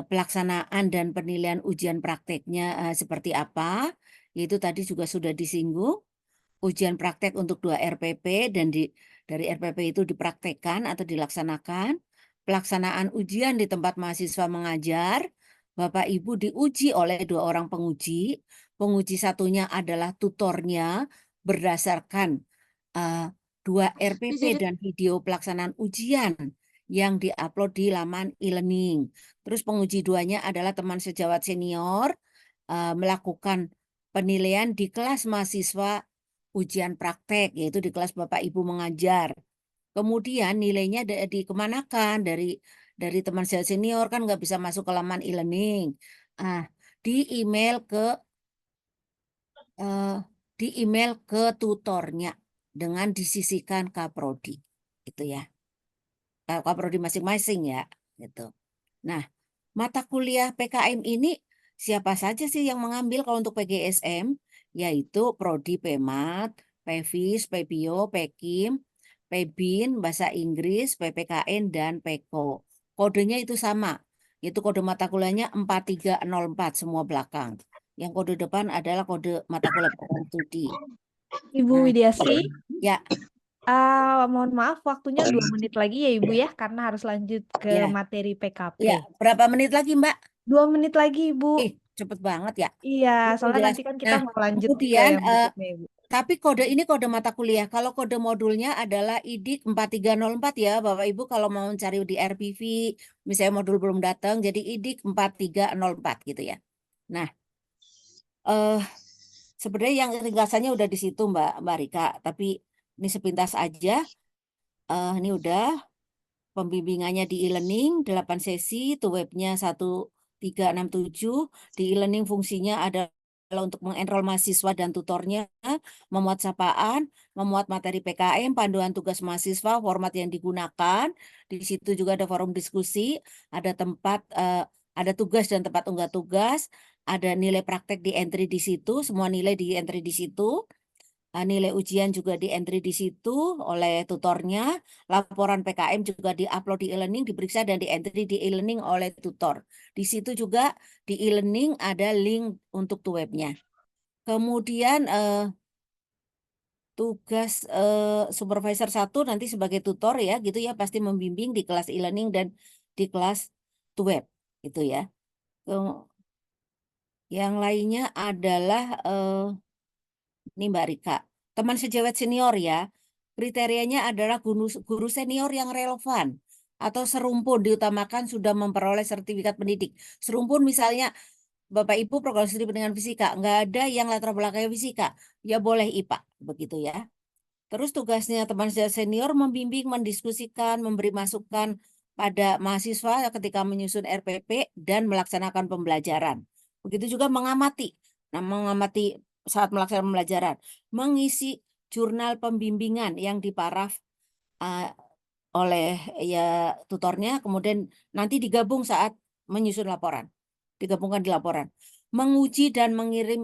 pelaksanaan dan penilaian ujian prakteknya seperti apa, yaitu tadi juga sudah disinggung. Ujian praktek untuk 2 RPP dan dari RPP itu dipraktekkan atau dilaksanakan. Pelaksanaan ujian di tempat mahasiswa mengajar, Bapak Ibu diuji oleh 2 orang penguji. Penguji satunya adalah tutornya berdasarkan 2 RPP dan video pelaksanaan ujian yang diupload di laman e-learning. Terus penguji 2-nya adalah teman sejawat senior melakukan penilaian di kelas mahasiswa ujian praktek, yaitu di kelas Bapak Ibu mengajar. Kemudian nilainya dikemanakan dari teman saya senior kan nggak bisa masuk ke laman e-learning. Di email ke tutornya dengan disisihkan Kaprodi, itu ya. Kaprodi masing-masing ya, gitu. Nah, mata kuliah PKM ini siapa saja sih yang mengambil kalau untuk PGSM? Yaitu Prodi PMAT, PEVIS, PEBIO, PEKIM, PEBIN, Bahasa Inggris, PPKN, dan PEKO. Kodenya itu sama, yaitu kode mata kuliahnya 4304 semua belakang. Yang kode depan adalah kode mata kuliah PKM Studi. Ibu Widiasi, Ya. Mohon maaf waktunya 2 menit lagi ya Ibu ya, karena harus lanjut ke Ya. materi PKP. Ya, berapa menit lagi Mbak? 2 menit lagi Ibu. Cepet banget ya. Iya, soalnya Jelas. nanti kan kita mau lanjut ke Kemudian yang berikutnya Ibu. tapi kode ini kode mata kuliah. Kalau kode modulnya adalah IDIK 4304 ya Bapak Ibu, kalau mau mencari di RPV, misalnya modul belum datang, jadi IDIK 4304 gitu ya. Nah, sebenarnya yang ringkasannya udah di situ Mbak Rika, tapi ini sepintas aja. Ini udah pembimbingannya di e-learning 8 sesi, itu webnya 1367. Di e-learning fungsinya adalah untuk mengenrol mahasiswa dan tutornya, memuat sapaan, memuat materi PKM, panduan tugas mahasiswa, format yang digunakan. Di situ juga ada forum diskusi, ada tempat, ada tugas dan tempat unggah tugas, ada nilai praktek di entry di situ, semua nilai di entry di situ. Nilai ujian juga di entry di situ oleh tutornya, laporan PKM juga diupload di e-learning, diperiksa dan di entry di e-learning oleh tutor. Di situ juga di e-learning ada link untuk webnya. Kemudian tugas supervisor 1 nanti sebagai tutor ya, gitu ya, pasti membimbing di kelas e-learning dan di kelas web, gitu ya. Yang lainnya adalah ini Mbak Rika, teman sejawat senior ya, kriterianya adalah guru senior yang relevan atau serumpun, diutamakan sudah memperoleh sertifikat pendidik. Serumpun misalnya Bapak Ibu program studi pendidikan fisika, nggak ada yang latar belakangnya fisika, ya boleh IPA, begitu ya. Terus tugasnya teman sejawat senior membimbing, mendiskusikan, memberi masukan pada mahasiswa ketika menyusun RPP dan melaksanakan pembelajaran. Begitu juga mengamati. Nah, mengamati saat melaksanakan pembelajaran, mengisi jurnal pembimbingan yang diparaf oleh ya tutornya, kemudian nanti digabung saat menyusun laporan, digabungkan di laporan, menguji dan mengirim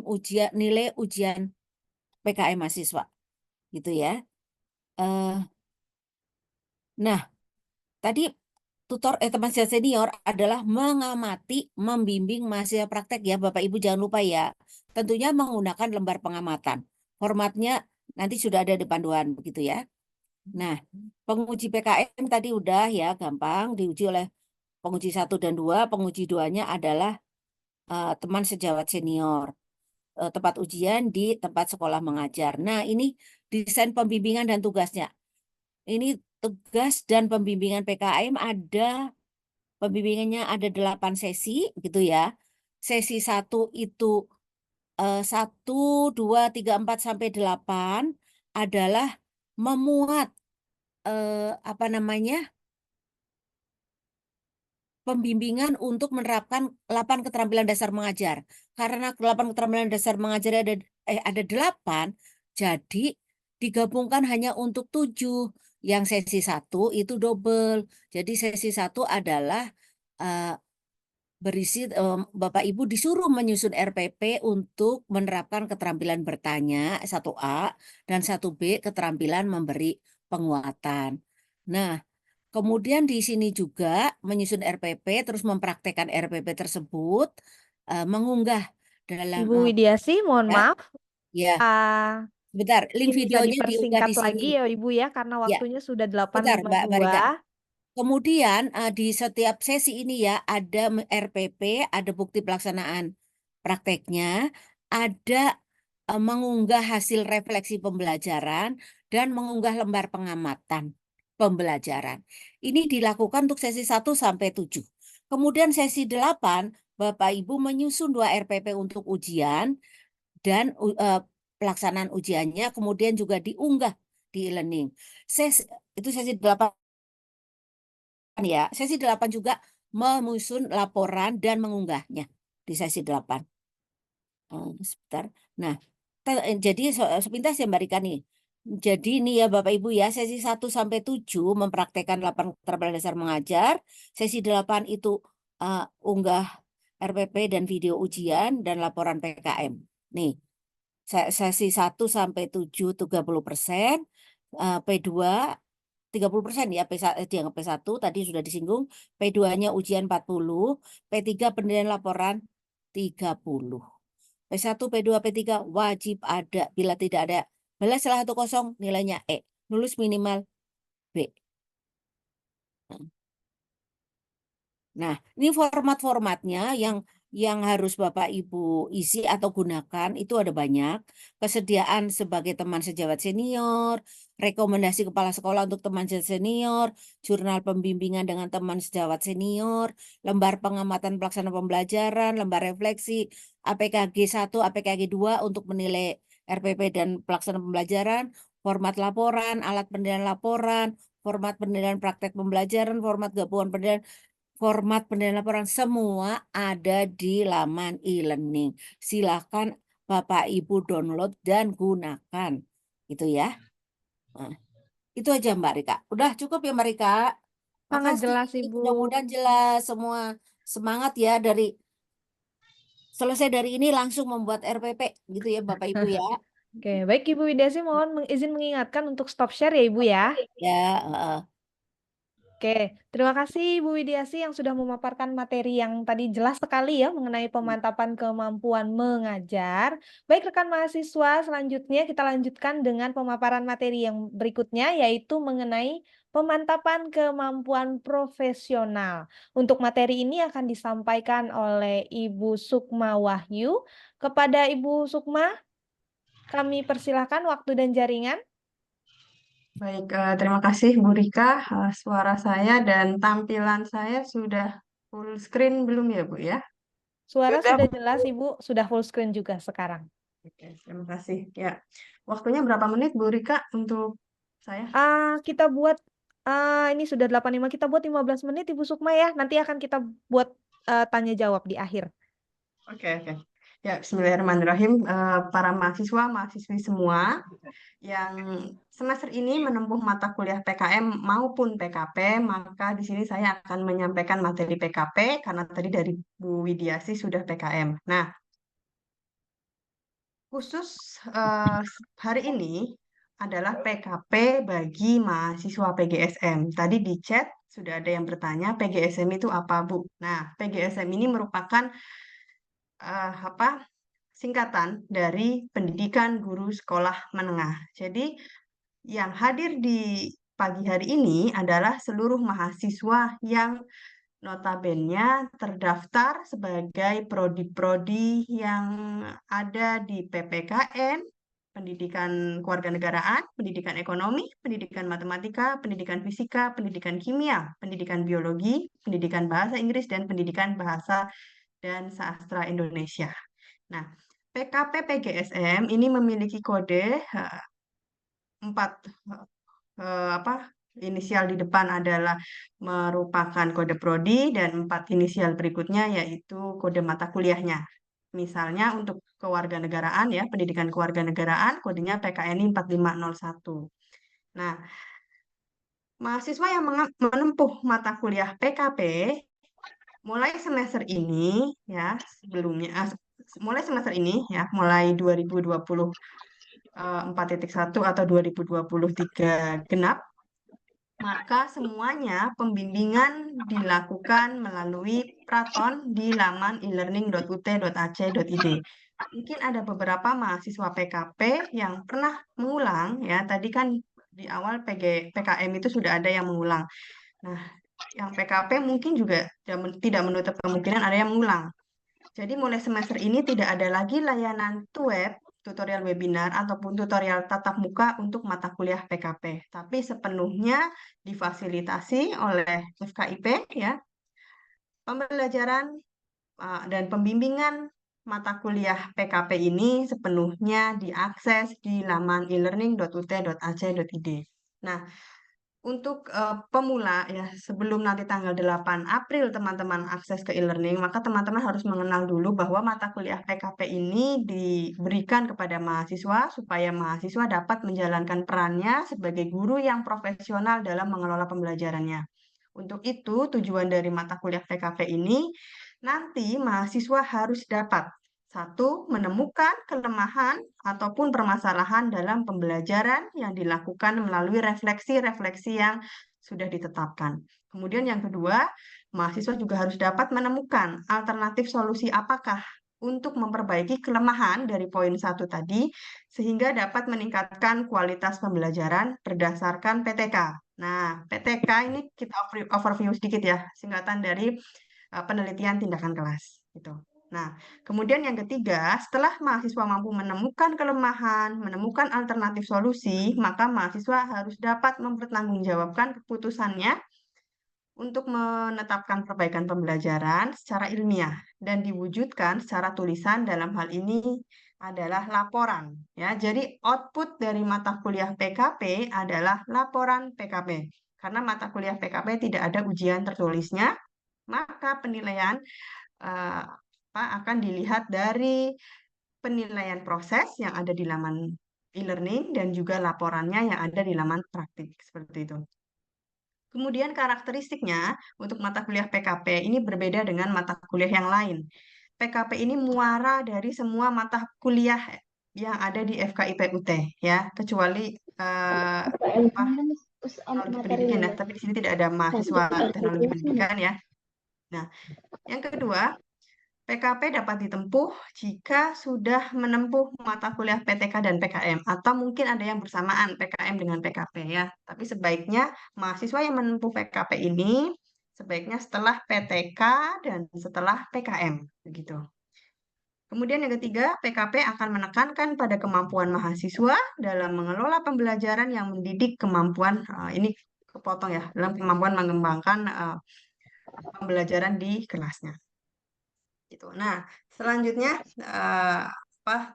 nilai ujian PKM mahasiswa, gitu ya. Nah, tadi tutor teman senior adalah mengamati, membimbing mahasiswa praktek ya Bapak Ibu, jangan lupa ya. Tentunya menggunakan lembar pengamatan. Formatnya nanti sudah ada di panduan begitu ya. Nah, penguji PKM tadi udah ya, gampang diuji oleh penguji 1 dan 2. Penguji 2-nya adalah teman sejawat senior. Tempat ujian di tempat sekolah mengajar. Nah, ini desain pembimbingan dan tugasnya. ini tugas dan pembimbingan PKM pembimbingannya ada 8 sesi gitu ya. Sesi 1 itu 1, 2, 3, 4 sampai 8 adalah memuat apa namanya? Pembimbingan untuk menerapkan 8 keterampilan dasar mengajar. Karena 8 keterampilan dasar mengajar ada 8, jadi digabungkan hanya untuk 7. Yang sesi 1 itu double. Jadi sesi 1 adalah berisi Bapak Ibu disuruh menyusun RPP untuk menerapkan keterampilan bertanya 1A dan 1B keterampilan memberi penguatan. Nah, kemudian di sini juga menyusun RPP, terus mempraktekkan RPP tersebut, mengunggah dalam Ibu Widiasi, mohon ya, maaf. ya. Ah, Sebentar, link Mungkin bisa videonya diunggah dipersingkat di sini. lagi ya Ibu ya, karena Ya, waktunya sudah sebentar Mbak Marika. 8.52. Kemudian di setiap sesi ini ya ada RPP, ada bukti pelaksanaan prakteknya, ada mengunggah hasil refleksi pembelajaran dan mengunggah lembar pengamatan pembelajaran. Ini dilakukan untuk sesi 1 sampai 7. Kemudian sesi 8 Bapak Ibu menyusun 2 RPP untuk ujian dan pelaksanaan ujiannya kemudian juga diunggah di e-learning. Itu sesi 8 ya. Sesi 8 juga menyusun laporan dan mengunggahnya di sesi 8. Sebentar. Nah, jadi sepintas ya Mbak Rika nih. Jadi ini ya Bapak Ibu ya, sesi 1 sampai 7 mempraktekkan 8 keterampilan dasar mengajar. Sesi 8 itu unggah RPP dan video ujian dan laporan PKM. Nih, sesi 1 sampai 7 30%, P2 30% ya, dianggap P1 tadi sudah disinggung, P2-nya ujian 40, P3 penilaian laporan 30. P1, P2, P3 wajib ada. Bila tidak ada balas salah 1 kosong, nilainya E. Lulus minimal B. Nah, ini format-formatnya yang harus Bapak Ibu isi atau gunakan itu ada banyak. Kesediaan sebagai teman sejawat senior, rekomendasi kepala sekolah untuk teman senior, jurnal pembimbingan dengan teman sejawat senior, lembar pengamatan pelaksanaan pembelajaran, lembar refleksi, APKG 1, APKG 2 untuk menilai RPP dan pelaksanaan pembelajaran, format laporan, alat penilaian laporan, format penilaian praktek pembelajaran, format gabungan penilaian, format penilaian laporan, semua ada di laman e-learning. Silakan Bapak Ibu download dan gunakan. Itu ya. Nah, itu aja Mbak Rika. Udah cukup ya Mbak Rika? Sangat Makasih. jelas Ibu. Mudah-mudahan jelas semua. Semangat ya selesai dari ini langsung membuat RPP gitu ya Bapak Ibu ya. Oke, baik Ibu Widiasi, mohon izin mengingatkan untuk stop share ya Ibu ya. Ya, Oke, terima kasih Bu Widiasi yang sudah memaparkan materi yang tadi jelas sekali ya mengenai pemantapan kemampuan mengajar. Baik rekan mahasiswa, selanjutnya kita lanjutkan dengan pemaparan materi yang berikutnya yaitu mengenai pemantapan kemampuan profesional. Untuk materi ini akan disampaikan oleh Ibu Sukma Wahyu. Kepada Ibu Sukma, kami persilahkan waktu dan jaringan. Baik, terima kasih Bu Rika. Suara saya dan tampilan saya sudah full screen belum ya Bu ya? Suara sudah jelas Ibu, sudah full screen juga sekarang. Oke, terima kasih. Ya, waktunya berapa menit Bu Rika untuk saya? Kita buat ini sudah 85, kita buat 15 menit Ibu Sukma ya. Nanti akan kita buat tanya jawab di akhir. Oke. Ya, bismillahirrahmanirrahim. Para mahasiswa, mahasiswi semua yang semester ini menempuh mata kuliah PKM maupun PKP, maka di sini saya akan menyampaikan materi PKP karena tadi dari Bu Widiasi sudah PKM. Nah, khusus hari ini adalah PKP bagi mahasiswa PGSM. Tadi di chat sudah ada yang bertanya, PGSM itu apa, Bu? Nah, PGSM ini merupakan singkatan dari Pendidikan Guru Sekolah Menengah. Jadi, yang hadir di pagi hari ini adalah seluruh mahasiswa yang notabene terdaftar sebagai prodi-prodi yang ada di PPKN, pendidikan kewarganegaraan, pendidikan ekonomi, pendidikan matematika, pendidikan fisika, pendidikan kimia, pendidikan biologi, pendidikan bahasa Inggris, dan pendidikan bahasa dan sastra Indonesia. Nah, PKP PGSM ini memiliki kode 4 inisial di depan adalah merupakan kode prodi dan 4 inisial berikutnya yaitu kode mata kuliahnya. Misalnya untuk kewarganegaraan ya, pendidikan kewarganegaraan kodenya PKNI 4501. Nah, mahasiswa yang menempuh mata kuliah PKP mulai semester ini ya, mulai semester ini ya, mulai 2020 4.1 atau 2023 genap, maka semuanya pembimbingan dilakukan melalui Praton di laman elearning.ut.ac.id. Mungkin ada beberapa mahasiswa PKP yang pernah mengulang, ya tadi kan di awal PKM itu sudah ada yang mengulang. Nah, yang PKP mungkin juga tidak menutup kemungkinan ada yang mengulang. Jadi mulai semester ini tidak ada lagi layanan web, tutorial webinar, ataupun tutorial tatap muka untuk mata kuliah PKP. Tapi sepenuhnya difasilitasi oleh FKIP, ya. Pembelajaran dan pembimbingan mata kuliah PKP ini sepenuhnya diakses di laman elearning.ut.ac.id. Nah, untuk pemula ya sebelum nanti tanggal 8 April teman-teman akses ke e-learning, maka teman-teman harus mengenal dulu bahwa mata kuliah PKP ini diberikan kepada mahasiswa supaya mahasiswa dapat menjalankan perannya sebagai guru yang profesional dalam mengelola pembelajarannya. Untuk itu, tujuan dari mata kuliah PKP ini nanti mahasiswa harus dapat 1. Menemukan kelemahan ataupun permasalahan dalam pembelajaran yang dilakukan melalui refleksi-refleksi yang sudah ditetapkan. Kemudian yang kedua, mahasiswa juga harus dapat menemukan alternatif solusi apakah untuk memperbaiki kelemahan dari poin 1 tadi, sehingga dapat meningkatkan kualitas pembelajaran berdasarkan PTK. Nah, PTK ini kita overview sedikit ya, singkatan dari penelitian tindakan kelas. Gitu. Nah, kemudian yang ketiga, setelah mahasiswa mampu menemukan kelemahan, menemukan alternatif solusi, maka mahasiswa harus dapat mempertanggungjawabkan keputusannya untuk menetapkan perbaikan pembelajaran secara ilmiah dan diwujudkan secara tulisan. Dalam hal ini adalah laporan. Ya, jadi output dari mata kuliah PKP adalah laporan PKP. Karena mata kuliah PKP tidak ada ujian tertulisnya, maka penilaian akan dilihat dari penilaian proses yang ada di laman e-learning dan juga laporannya yang ada di laman praktik, seperti itu. Kemudian karakteristiknya untuk mata kuliah PKP ini berbeda dengan mata kuliah yang lain. PKP ini muara dari semua mata kuliah yang ada di FKIP UT, ya, kecuali teknologi pendidikan, ya, tapi di sini tidak ada mahasiswa teknologi pendidikan, ya. Nah, yang kedua, PKP dapat ditempuh jika sudah menempuh mata kuliah PTK dan PKM, atau mungkin ada yang bersamaan PKM dengan PKP ya. Tapi sebaiknya mahasiswa yang menempuh PKP ini sebaiknya setelah PTK dan setelah PKM, begitu. Kemudian yang ketiga, PKP akan menekankan pada kemampuan mahasiswa dalam mengelola pembelajaran yang mendidik kemampuan ini kepotong ya, dalam kemampuan mengembangkan pembelajaran di kelasnya. Gitu. Nah, selanjutnya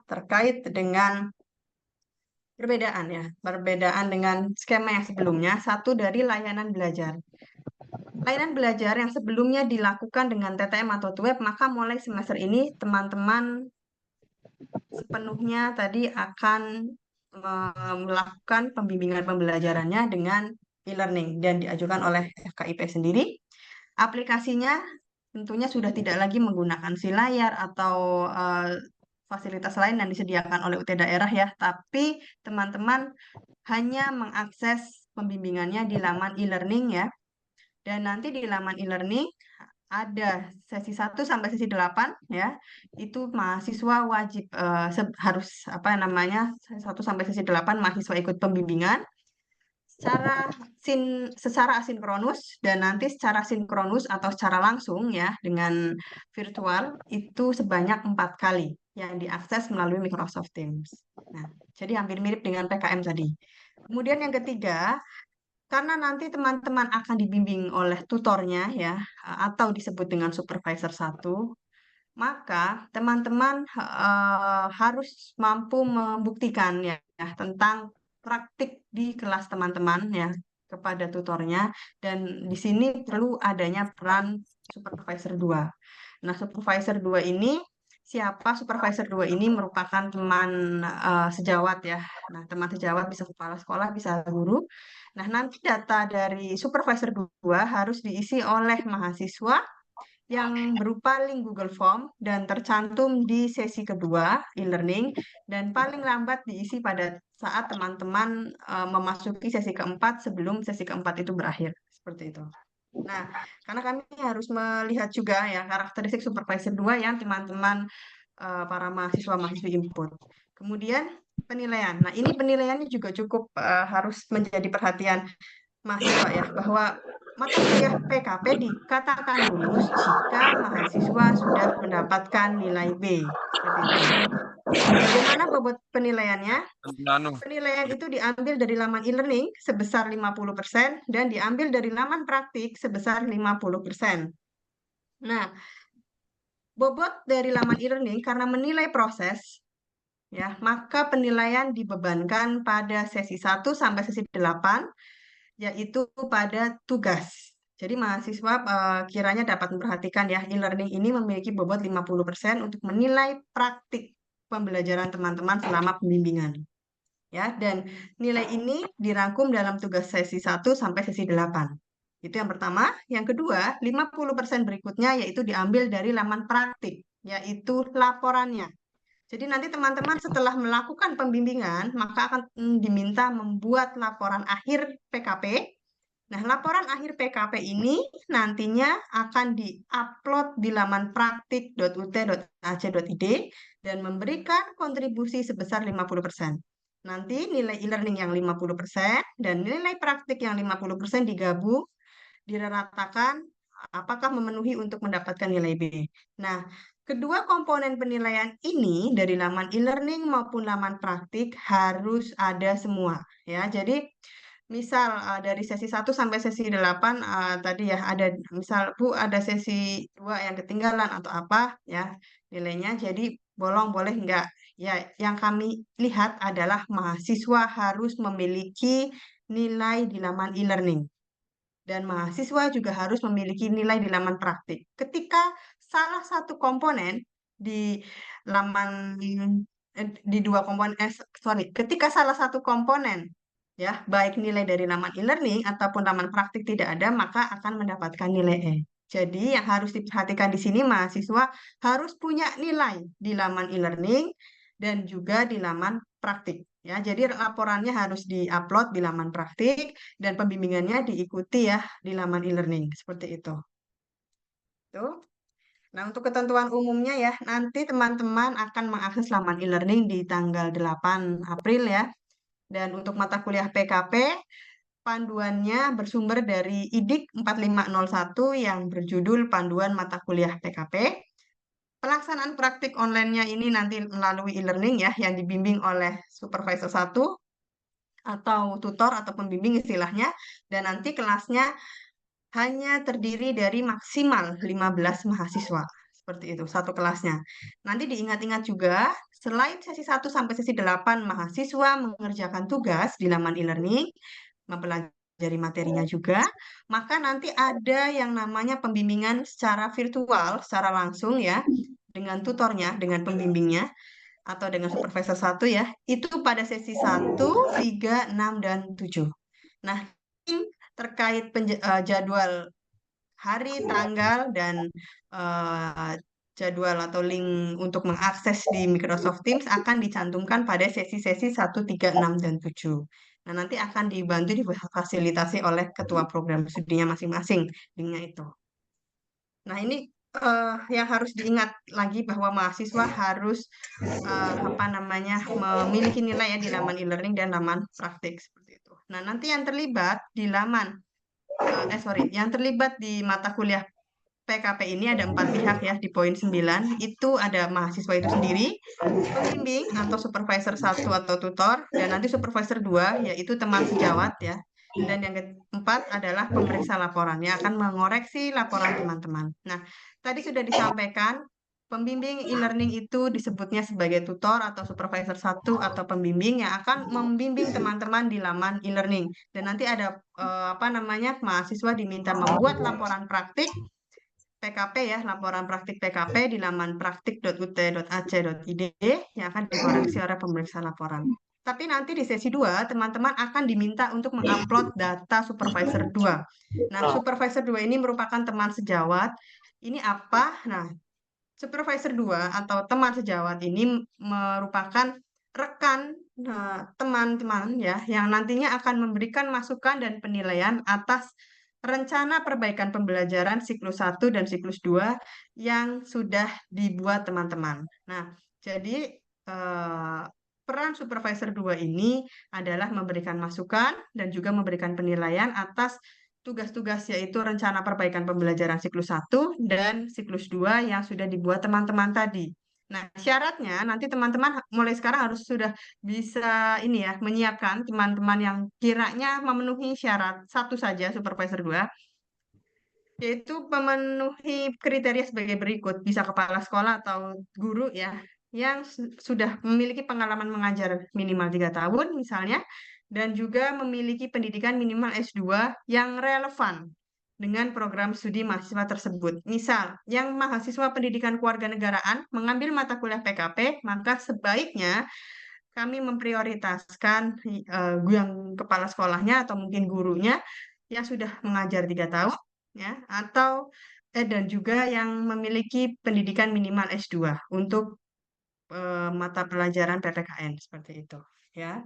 terkait dengan perbedaan dengan skema yang sebelumnya. 1 dari layanan belajar. Layanan belajar yang sebelumnya dilakukan dengan TTM atau web, maka mulai semester ini teman-teman sepenuhnya tadi akan melakukan pembimbingan pembelajarannya dengan e-learning dan diajukan oleh FKIP sendiri. Aplikasinya tentunya sudah tidak lagi menggunakan layar atau fasilitas lain yang disediakan oleh UT daerah ya, tapi teman-teman hanya mengakses pembimbingannya di laman e-learning ya. Dan nanti di laman e-learning ada sesi 1 sampai sesi 8 ya. Itu mahasiswa wajib harus 1 sampai sesi 8 mahasiswa ikut pembimbingan secara asinkronus dan nanti secara sinkronus atau secara langsung ya dengan virtual itu sebanyak 4 kali. yang diakses melalui Microsoft Teams. Nah, jadi hampir mirip dengan PKM tadi. Kemudian yang ketiga, karena nanti teman-teman akan dibimbing oleh tutornya ya, atau disebut dengan supervisor 1, maka teman-teman harus mampu membuktikan ya tentang praktik di kelas teman-teman ya kepada tutornya, dan di sini perlu adanya peran supervisor 2. Nah, supervisor 2 ini siapa? Supervisor 2 ini merupakan teman sejawat ya. Nah, teman sejawat bisa kepala sekolah, bisa guru. Nah, nanti data dari supervisor 2 harus diisi oleh mahasiswa yang berupa link Google Form dan tercantum di sesi kedua e-learning, dan paling lambat diisi pada saat teman-teman memasuki sesi keempat sebelum sesi keempat itu berakhir. Seperti itu. Nah, karena kami harus melihat juga ya karakteristik supervisor 2 yang teman-teman para mahasiswa-mahasiswi input. Kemudian penilaian. Nah, ini penilaiannya juga cukup harus menjadi perhatian mahasiswa ya, bahwa mata kuliah PKP dikatakan lulus jika mahasiswa sudah mendapatkan nilai B. Seperti itu. Bagaimana bobot penilaiannya? Penilaian itu diambil dari laman e-learning sebesar 50% dan diambil dari laman praktik sebesar 50%. Nah, bobot dari laman e-learning karena menilai proses, ya, maka penilaian dibebankan pada sesi 1 sampai sesi 8, yaitu pada tugas. Jadi mahasiswa kiranya dapat memperhatikan ya, e-learning ini memiliki bobot 50% untuk menilai praktik pembelajaran teman-teman selama pembimbingan. Ya, dan nilai ini dirangkum dalam tugas sesi 1 sampai sesi 8. Itu yang pertama. Yang kedua, 50% berikutnya yaitu diambil dari laman praktik, yaitu laporannya. Jadi nanti teman-teman setelah melakukan pembimbingan, maka akan diminta membuat laporan akhir PKP. Nah, laporan akhir PKP ini nantinya akan di-upload di laman praktik.ut.ac.id dan memberikan kontribusi sebesar 50%. Nanti nilai e-learning yang 50% dan nilai praktik yang 50% digabung, diratakan apakah memenuhi untuk mendapatkan nilai B. Nah, kedua komponen penilaian ini dari laman e-learning maupun laman praktik harus ada semua ya. Jadi misal dari sesi 1 sampai sesi 8 tadi ya ada misal Bu ada sesi 2 yang ketinggalan atau apa ya nilainya, jadi bolong boleh enggak. Ya, yang kami lihat adalah mahasiswa harus memiliki nilai di laman e-learning. Dan mahasiswa juga harus memiliki nilai di laman praktik. Ketika salah satu komponen di laman di dua komponen ketika salah satu komponen ya baik nilai dari laman e-learning ataupun laman praktik tidak ada, maka akan mendapatkan nilai E. Jadi yang harus diperhatikan di sini mahasiswa harus punya nilai di laman e-learning dan juga di laman praktik. Ya, jadi laporannya harus di-upload di laman praktik dan pembimbingannya diikuti ya di laman e-learning seperti itu. Tuh. Nah, untuk ketentuan umumnya ya, nanti teman-teman akan mengakses laman e-learning di tanggal 8 April ya. Dan untuk mata kuliah PKP, panduannya bersumber dari IDIK 4501 yang berjudul Panduan Mata Kuliah PKP. Pelaksanaan praktik online-nya ini nanti melalui e-learning ya, yang dibimbing oleh supervisor 1 atau tutor atau pembimbing istilahnya, dan nanti kelasnya hanya terdiri dari maksimal 15 mahasiswa. Seperti itu, satu kelasnya. Nanti diingat-ingat juga, selain sesi 1 sampai sesi 8 mahasiswa mengerjakan tugas di laman e-learning, mempelajari materinya juga, maka nanti ada yang namanya pembimbingan secara virtual, secara langsung ya, dengan tutornya, dengan pembimbingnya, atau dengan supervisor 1 ya, itu pada sesi 1, 3, 6, dan 7. Nah, terkait jadwal hari, tanggal, dan jadwal atau link untuk mengakses di Microsoft Teams akan dicantumkan pada sesi-sesi 1, 3, 6, dan 7. Nah, nanti akan dibantu difasilitasi oleh ketua program studinya masing-masing linknya itu. Nah, ini yang harus diingat lagi bahwa mahasiswa harus memiliki nilai ya di laman e-learning dan laman praktik seperti itu. Nah, nanti yang terlibat di laman yang terlibat di mata kuliah PKP ini ada 4 pihak ya di poin 9. Itu ada mahasiswa itu sendiri, pembimbing atau supervisor 1 atau tutor, dan nanti supervisor 2 yaitu teman sejawat ya. Dan yang keempat adalah pemeriksa laporan yang akan mengoreksi laporan teman-teman. Nah, tadi sudah disampaikan pembimbing e-learning itu disebutnya sebagai tutor atau supervisor 1 atau pembimbing yang akan membimbing teman-teman di laman e-learning. Dan nanti ada mahasiswa diminta membuat laporan praktik PKP ya, laporan praktik PKP di laman praktik.ut.ac.id yang akan dikoreksi oleh pemeriksa laporan. Tapi nanti di sesi 2, teman-teman akan diminta untuk mengupload data supervisor 2. Nah, supervisor 2 ini merupakan teman sejawat. Ini apa? Nah, supervisor 2 atau teman sejawat ini merupakan rekan teman-teman ya yang nantinya akan memberikan masukan dan penilaian atas rencana perbaikan pembelajaran siklus 1 dan siklus 2 yang sudah dibuat teman-teman. Nah, jadi peran supervisor 2 ini adalah memberikan masukan dan juga memberikan penilaian atas tugas-tugas yaitu rencana perbaikan pembelajaran siklus 1 dan siklus 2 yang sudah dibuat teman-teman tadi. Nah, syaratnya nanti teman-teman mulai sekarang harus sudah bisa menyiapkan teman-teman yang kiranya memenuhi syarat satu saja supervisor 2, yaitu memenuhi kriteria sebagai berikut, bisa kepala sekolah atau guru ya, yang sudah memiliki pengalaman mengajar minimal 3 tahun misalnya, dan juga memiliki pendidikan minimal S2 yang relevan dengan program studi mahasiswa tersebut. Misal, yang mahasiswa pendidikan kewarganegaraan mengambil mata kuliah PKP, maka sebaiknya kami memprioritaskan yang kepala sekolahnya atau mungkin gurunya yang sudah mengajar 3 tahun, ya, atau dan juga yang memiliki pendidikan minimal S2 untuk mata pelajaran PPKN seperti itu, ya.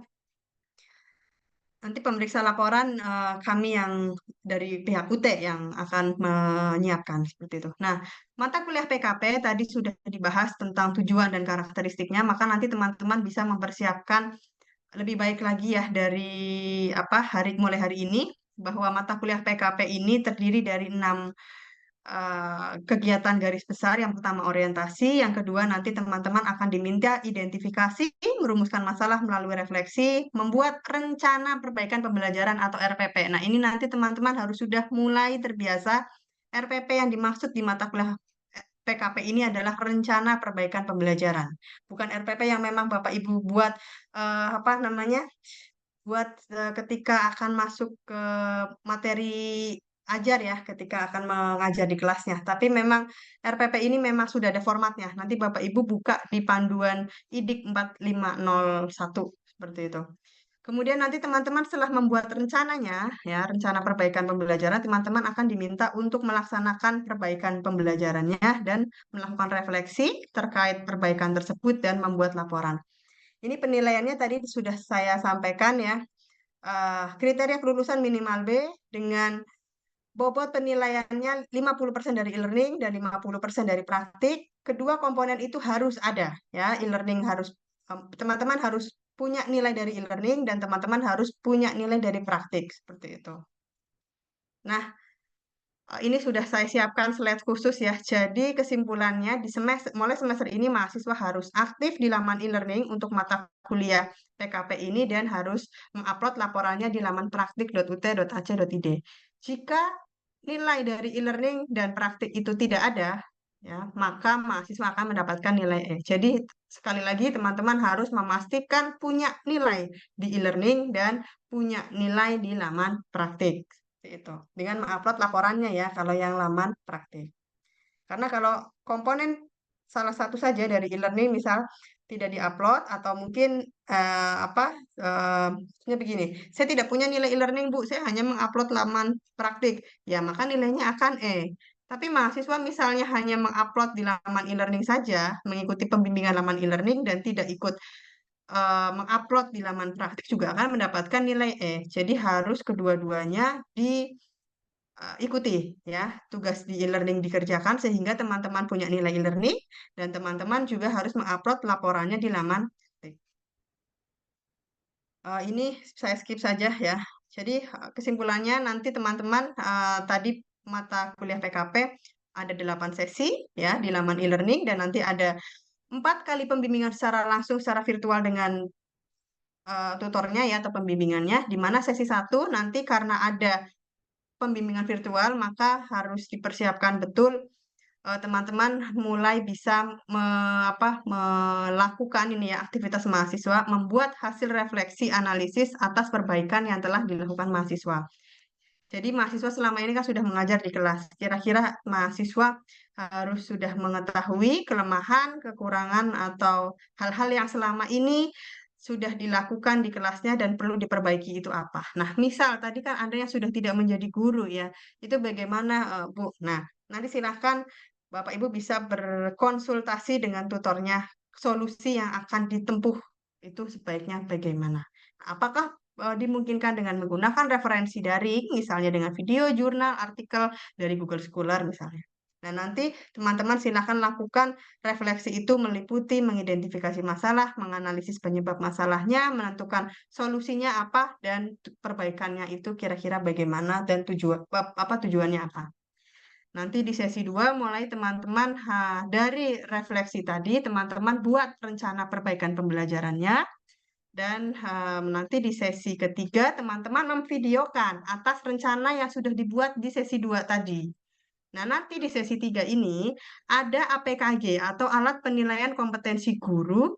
Nanti pemeriksa laporan kami yang dari pihak UT yang akan menyiapkan seperti itu. Nah, mata kuliah PKP tadi sudah dibahas tentang tujuan dan karakteristiknya, maka nanti teman-teman bisa mempersiapkan lebih baik lagi ya dari mulai hari ini, bahwa mata kuliah PKP ini terdiri dari 6 kegiatan garis besar. Yang pertama orientasi, yang kedua nanti teman-teman akan diminta identifikasi, merumuskan masalah melalui refleksi, membuat rencana perbaikan pembelajaran atau RPP. Nah, ini nanti teman-teman harus sudah mulai terbiasa. RPP yang dimaksud di mata kuliah PKP ini adalah rencana perbaikan pembelajaran, bukan RPP yang memang Bapak Ibu buat ketika akan masuk ke materi ajar ya, ketika akan mengajar di kelasnya. Tapi memang RPP ini memang sudah ada formatnya. Nanti Bapak Ibu buka di panduan IDIK 4501 seperti itu. Kemudian nanti teman-teman setelah membuat rencananya, ya, rencana perbaikan pembelajaran, teman-teman akan diminta untuk melaksanakan perbaikan pembelajarannya dan melakukan refleksi terkait perbaikan tersebut dan membuat laporan. Ini penilaiannya tadi sudah saya sampaikan ya. Kriteria kelulusan minimal B dengan bobot penilaiannya 50% dari e-learning dan 50% dari praktik. Kedua komponen itu harus ada ya. E-learning harus teman-teman harus punya nilai dari e-learning dan teman-teman harus punya nilai dari praktik seperti itu. Nah, ini sudah saya siapkan slide khusus ya. Jadi kesimpulannya mulai semester ini mahasiswa harus aktif di laman e-learning untuk mata kuliah PKP ini dan harus mengupload laporannya di laman praktik.ut.ac.id. Jika nilai dari e-learning dan praktik itu tidak ada, ya, maka mahasiswa akan mendapatkan nilai E. Jadi sekali lagi teman-teman harus memastikan punya nilai di e-learning dan punya nilai di laman praktik. Itu dengan mengupload laporannya ya kalau yang laman praktik. Karena kalau komponen salah satu saja dari e-learning misal tidak diupload atau mungkin begini, saya tidak punya nilai e-learning Bu, saya hanya mengupload laman praktik, ya maka nilainya akan E. Tapi mahasiswa misalnya hanya mengupload di laman e-learning saja, mengikuti pembimbingan laman e-learning dan tidak ikut mengupload di laman praktik juga akan mendapatkan nilai E. Jadi harus kedua-duanya diikuti ya, tugas di e-learning dikerjakan sehingga teman-teman punya nilai e-learning dan teman-teman juga harus mengupload laporannya di laman praktik. Ini saya skip saja ya. Jadi kesimpulannya nanti teman-teman tadi mata kuliah PKP ada 8 sesi ya di laman e-learning, dan nanti ada 4 kali pembimbingan secara langsung secara virtual dengan tutornya ya atau pembimbingannya, di mana sesi 1 nanti karena ada pembimbingan virtual maka harus dipersiapkan betul teman-teman mulai bisa melakukan ini ya aktivitas mahasiswa, membuat hasil refleksi analisis atas perbaikan yang telah dilakukan mahasiswa. Jadi mahasiswa selama ini kan sudah mengajar di kelas. Kira-kira mahasiswa harus sudah mengetahui kelemahan, kekurangan, atau hal-hal yang selama ini sudah dilakukan di kelasnya dan perlu diperbaiki itu apa. Nah, misal tadi kan ada yang sudah tidak menjadi guru ya, itu bagaimana Bu? Nah, nanti silahkan Bapak Ibu bisa berkonsultasi dengan tutornya, solusi yang akan ditempuh itu sebaiknya bagaimana. Apakah dimungkinkan dengan menggunakan referensi daring, misalnya dengan video, jurnal, artikel dari Google Scholar misalnya. Nah, nanti teman-teman silakan lakukan refleksi itu meliputi mengidentifikasi masalah, menganalisis penyebab masalahnya, menentukan solusinya apa, dan perbaikannya itu kira-kira bagaimana dan tujuannya apa. Nanti di sesi 2 mulai teman-teman dari refleksi tadi, teman-teman buat rencana perbaikan pembelajarannya. Dan nanti di sesi ketiga, teman-teman memvideokan atas rencana yang sudah dibuat di sesi 2 tadi. Nah, nanti di sesi 3 ini ada APKG atau alat penilaian kompetensi guru,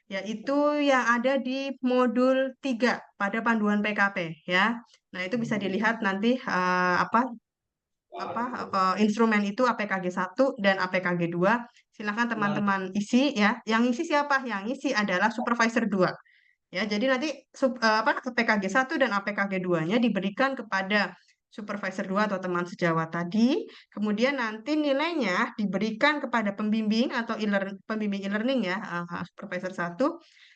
yaitu yang ada di modul 3 pada panduan PKP ya. Nah, itu bisa dilihat nanti instrumen itu APKG 1 dan APKG 2. Silakan teman-teman isi ya. Yang isi siapa? Yang isi adalah supervisor 2. Ya, jadi nanti APKG 1 dan APKG 2-nya diberikan kepada supervisor 2 atau teman sejawat tadi. Kemudian nanti nilainya diberikan kepada pembimbing atau pembimbing e-learning ya, supervisor 1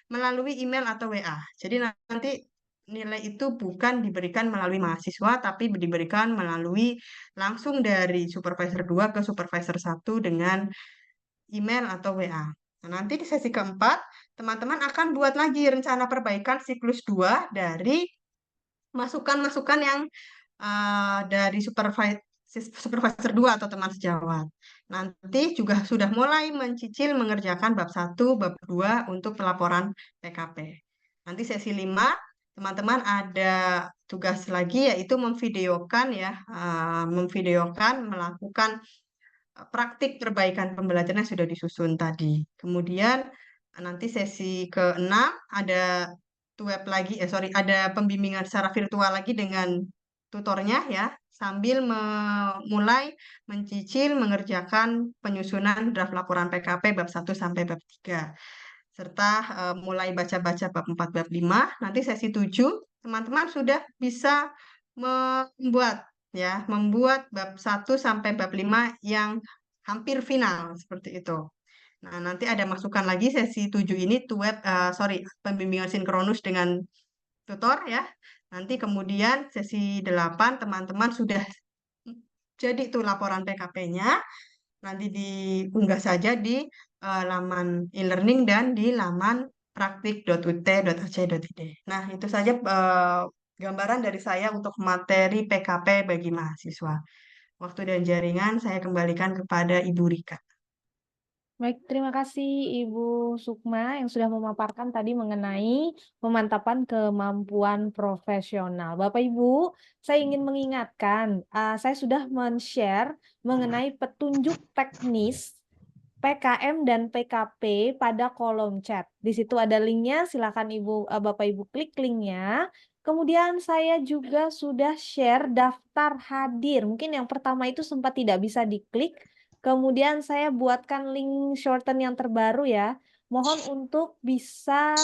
melalui email atau WA. Jadi nanti nilai itu bukan diberikan melalui mahasiswa, tapi diberikan melalui langsung dari supervisor 2 ke supervisor 1 dengan email atau WA. Nah, nanti di sesi keempat, teman-teman akan buat lagi rencana perbaikan siklus 2 dari masukan-masukan yang dari supervisor 2 atau teman sejawat. Nanti juga sudah mulai mencicil mengerjakan bab 1, bab 2 untuk pelaporan PKP. Nanti sesi 5, teman-teman ada tugas lagi yaitu memvideokan ya, melakukan praktik perbaikan pembelajaran yang sudah disusun tadi. Kemudian nanti sesi ke-6 ada ada pembimbingan secara virtual lagi dengan tutornya ya, sambil mulai mencicil mengerjakan penyusunan draft laporan PKP bab 1 sampai bab 3. Serta mulai baca-baca bab 4, bab 5. Nanti sesi 7 teman-teman sudah bisa membuat bab 1 sampai bab 5 yang hampir final seperti itu. Nah, nanti ada masukan lagi sesi 7 ini pembimbingan sinkronus dengan tutor ya. Nanti kemudian sesi 8 teman-teman sudah jadi itu laporan PKP-nya. Nanti diunggah saja di laman e-learning dan di laman praktik.ut.ac.id. Nah, itu saja gambaran dari saya untuk materi PKP bagi mahasiswa. Waktu dan jaringan saya kembalikan kepada Ibu Rika. Baik, terima kasih Ibu Sukma yang sudah memaparkan tadi mengenai pemantapan kemampuan profesional. Bapak Ibu, saya ingin mengingatkan, saya sudah men-share mengenai petunjuk teknis PKM dan PKP pada kolom chat. Di situ ada linknya, silakan Bapak Ibu klik linknya. Kemudian saya juga sudah share daftar hadir. Mungkin yang pertama itu sempat tidak bisa diklik. Kemudian saya buatkan link shorten yang terbaru ya. Mohon untuk bisa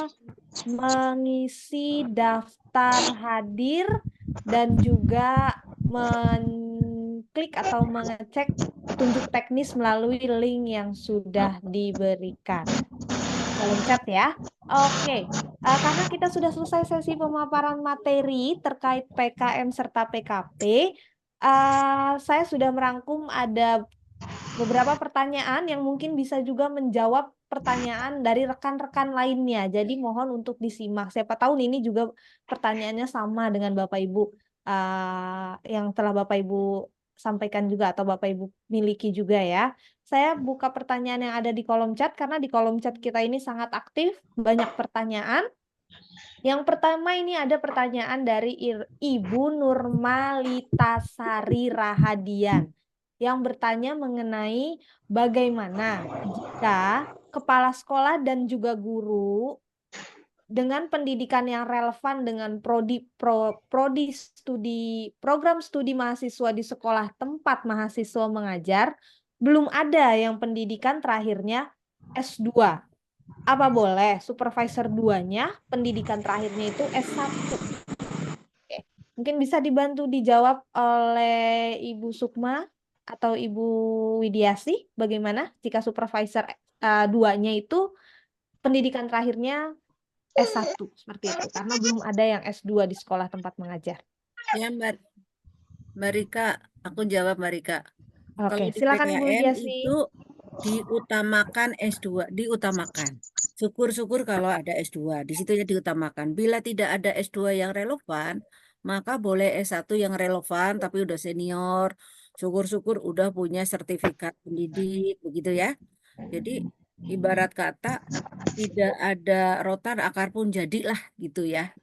mengisi daftar hadir dan juga mengklik atau mengecek petunjuk teknis melalui link yang sudah diberikan. Kolom chat ya. Oke, karena kita sudah selesai sesi pemaparan materi terkait PKM serta PKP, saya sudah merangkum ada beberapa pertanyaan yang mungkin bisa juga menjawab pertanyaan dari rekan-rekan lainnya. Jadi mohon untuk disimak. Siapa tahu ini juga pertanyaannya sama dengan Bapak Ibu yang telah Bapak Ibu sampaikan juga atau Bapak Ibu miliki juga ya. Saya buka pertanyaan yang ada di kolom chat karena di kolom chat kita ini sangat aktif, banyak pertanyaan. Yang pertama ini ada pertanyaan dari Ibu Nurmalitasari Rahadian yang bertanya mengenai bagaimana jika kepala sekolah dan juga guru dengan pendidikan yang relevan dengan program studi mahasiswa di sekolah tempat mahasiswa mengajar, belum ada yang pendidikan terakhirnya S2. Apa boleh supervisor 2-nya pendidikan terakhirnya itu S1? Oke. Mungkin bisa dibantu dijawab oleh Ibu Sukma atau Ibu Widiasi, bagaimana jika supervisor 2-nya itu pendidikan terakhirnya S1 seperti itu, karena belum ada yang S2 di sekolah tempat mengajar. Ya, Mbak Rika, aku jawab Mbak Rika. Kalau Oke, di silakan Ibu PKM Widiasi. itu diutamakan S2, diutamakan. Syukur-syukur kalau ada S2, di situ ya diutamakan. Bila tidak ada S2 yang relevan, maka boleh S1 yang relevan tapi udah senior. Syukur-syukur udah punya sertifikat pendidik, begitu ya. Jadi ibarat kata tidak ada rotan akar pun jadilah gitu ya.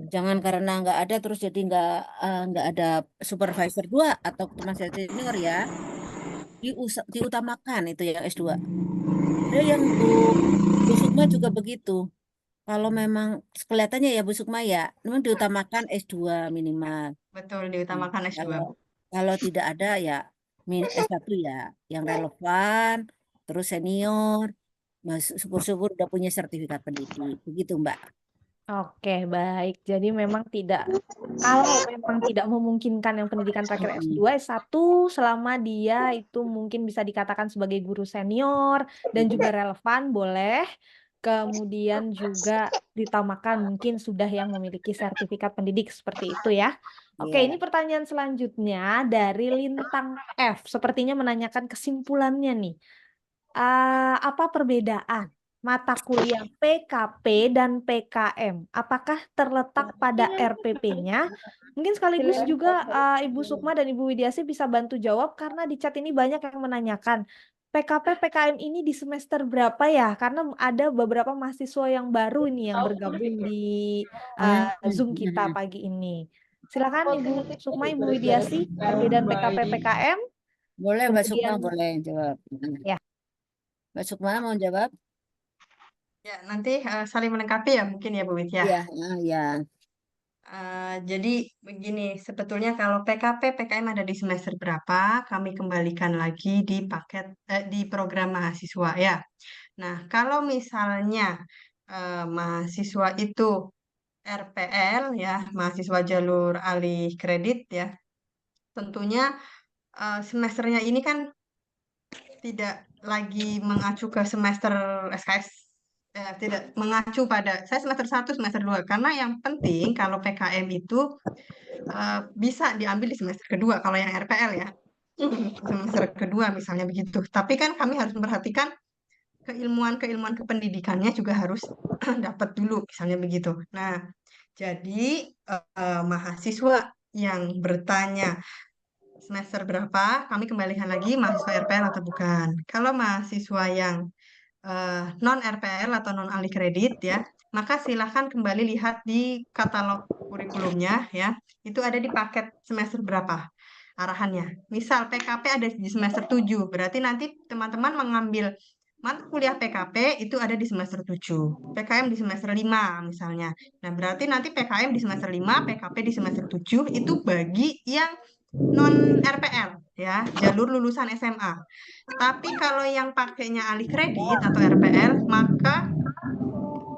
Jangan karena nggak ada terus jadi nggak ada supervisor 2 atau teman senior ya. Diutamakan itu yang S2. Ada yang Bu Sukma juga begitu. Kalau memang kelihatannya ya Bu Sukma ya, memang diutamakan S2 minimal. Betul, diutamakan S2. Kalau tidak ada ya S1 ya, yang relevan, terus senior, syukur-syukur udah punya sertifikat pendidik. Begitu Mbak. Oke, baik. Jadi memang kalau memang tidak memungkinkan yang pendidikan terakhir S2, S1 selama dia itu mungkin bisa dikatakan sebagai guru senior dan juga relevan, boleh. Kemudian juga ditamakan mungkin sudah yang memiliki sertifikat pendidik seperti itu ya. Oke, ini pertanyaan selanjutnya dari Lintang F. Sepertinya menanyakan kesimpulannya nih. Apa perbedaan mata kuliah PKP dan PKM? Apakah terletak pada RPP-nya? Mungkin sekaligus juga Ibu Sukma dan Ibu Widiasi bisa bantu jawab karena di chat ini banyak yang menanyakan PKP PKM ini di semester berapa ya? Karena ada beberapa mahasiswa yang baru ini yang bergabung di Zoom kita pagi ini. Silakan Ibu Sukma, Ibu Widiasi, perbedaan PKP PKM. Boleh Mbak Sukma boleh jawab. Ya. Mbak Sukma mau jawab? Ya, nanti saling melengkapi ya mungkin ya Bu Wit ya. Iya. Jadi begini, sebetulnya kalau PKP PKM ada di semester berapa, kami kembalikan lagi di di program mahasiswa ya. Nah, kalau misalnya mahasiswa itu RPL ya, mahasiswa jalur alih kredit ya, tentunya semesternya ini kan tidak lagi mengacu ke semester SKS, tidak mengacu pada saya semester 1, semester 2, karena yang penting kalau PKM itu bisa diambil di semester kedua kalau yang RPL ya. Semester kedua misalnya begitu. Tapi kan kami harus memperhatikan keilmuan kependidikannya juga harus dapat dulu misalnya begitu. Nah, jadi mahasiswa yang bertanya semester berapa, kami kembalikan lagi mahasiswa RPL atau bukan. Kalau mahasiswa yang non RPL atau non alih kredit ya, maka silahkan kembali lihat di katalog kurikulumnya ya. Itu ada di paket semester berapa arahannya. Misal PKP ada di semester 7, berarti nanti teman-teman mengambil mata kuliah PKP itu ada di semester 7, PKM di semester 5 misalnya. Nah, berarti nanti PKM di semester 5, PKP di semester 7 itu bagi yang non RPL ya, jalur lulusan SMA. Tapi kalau yang pakainya alih kredit atau RPL, maka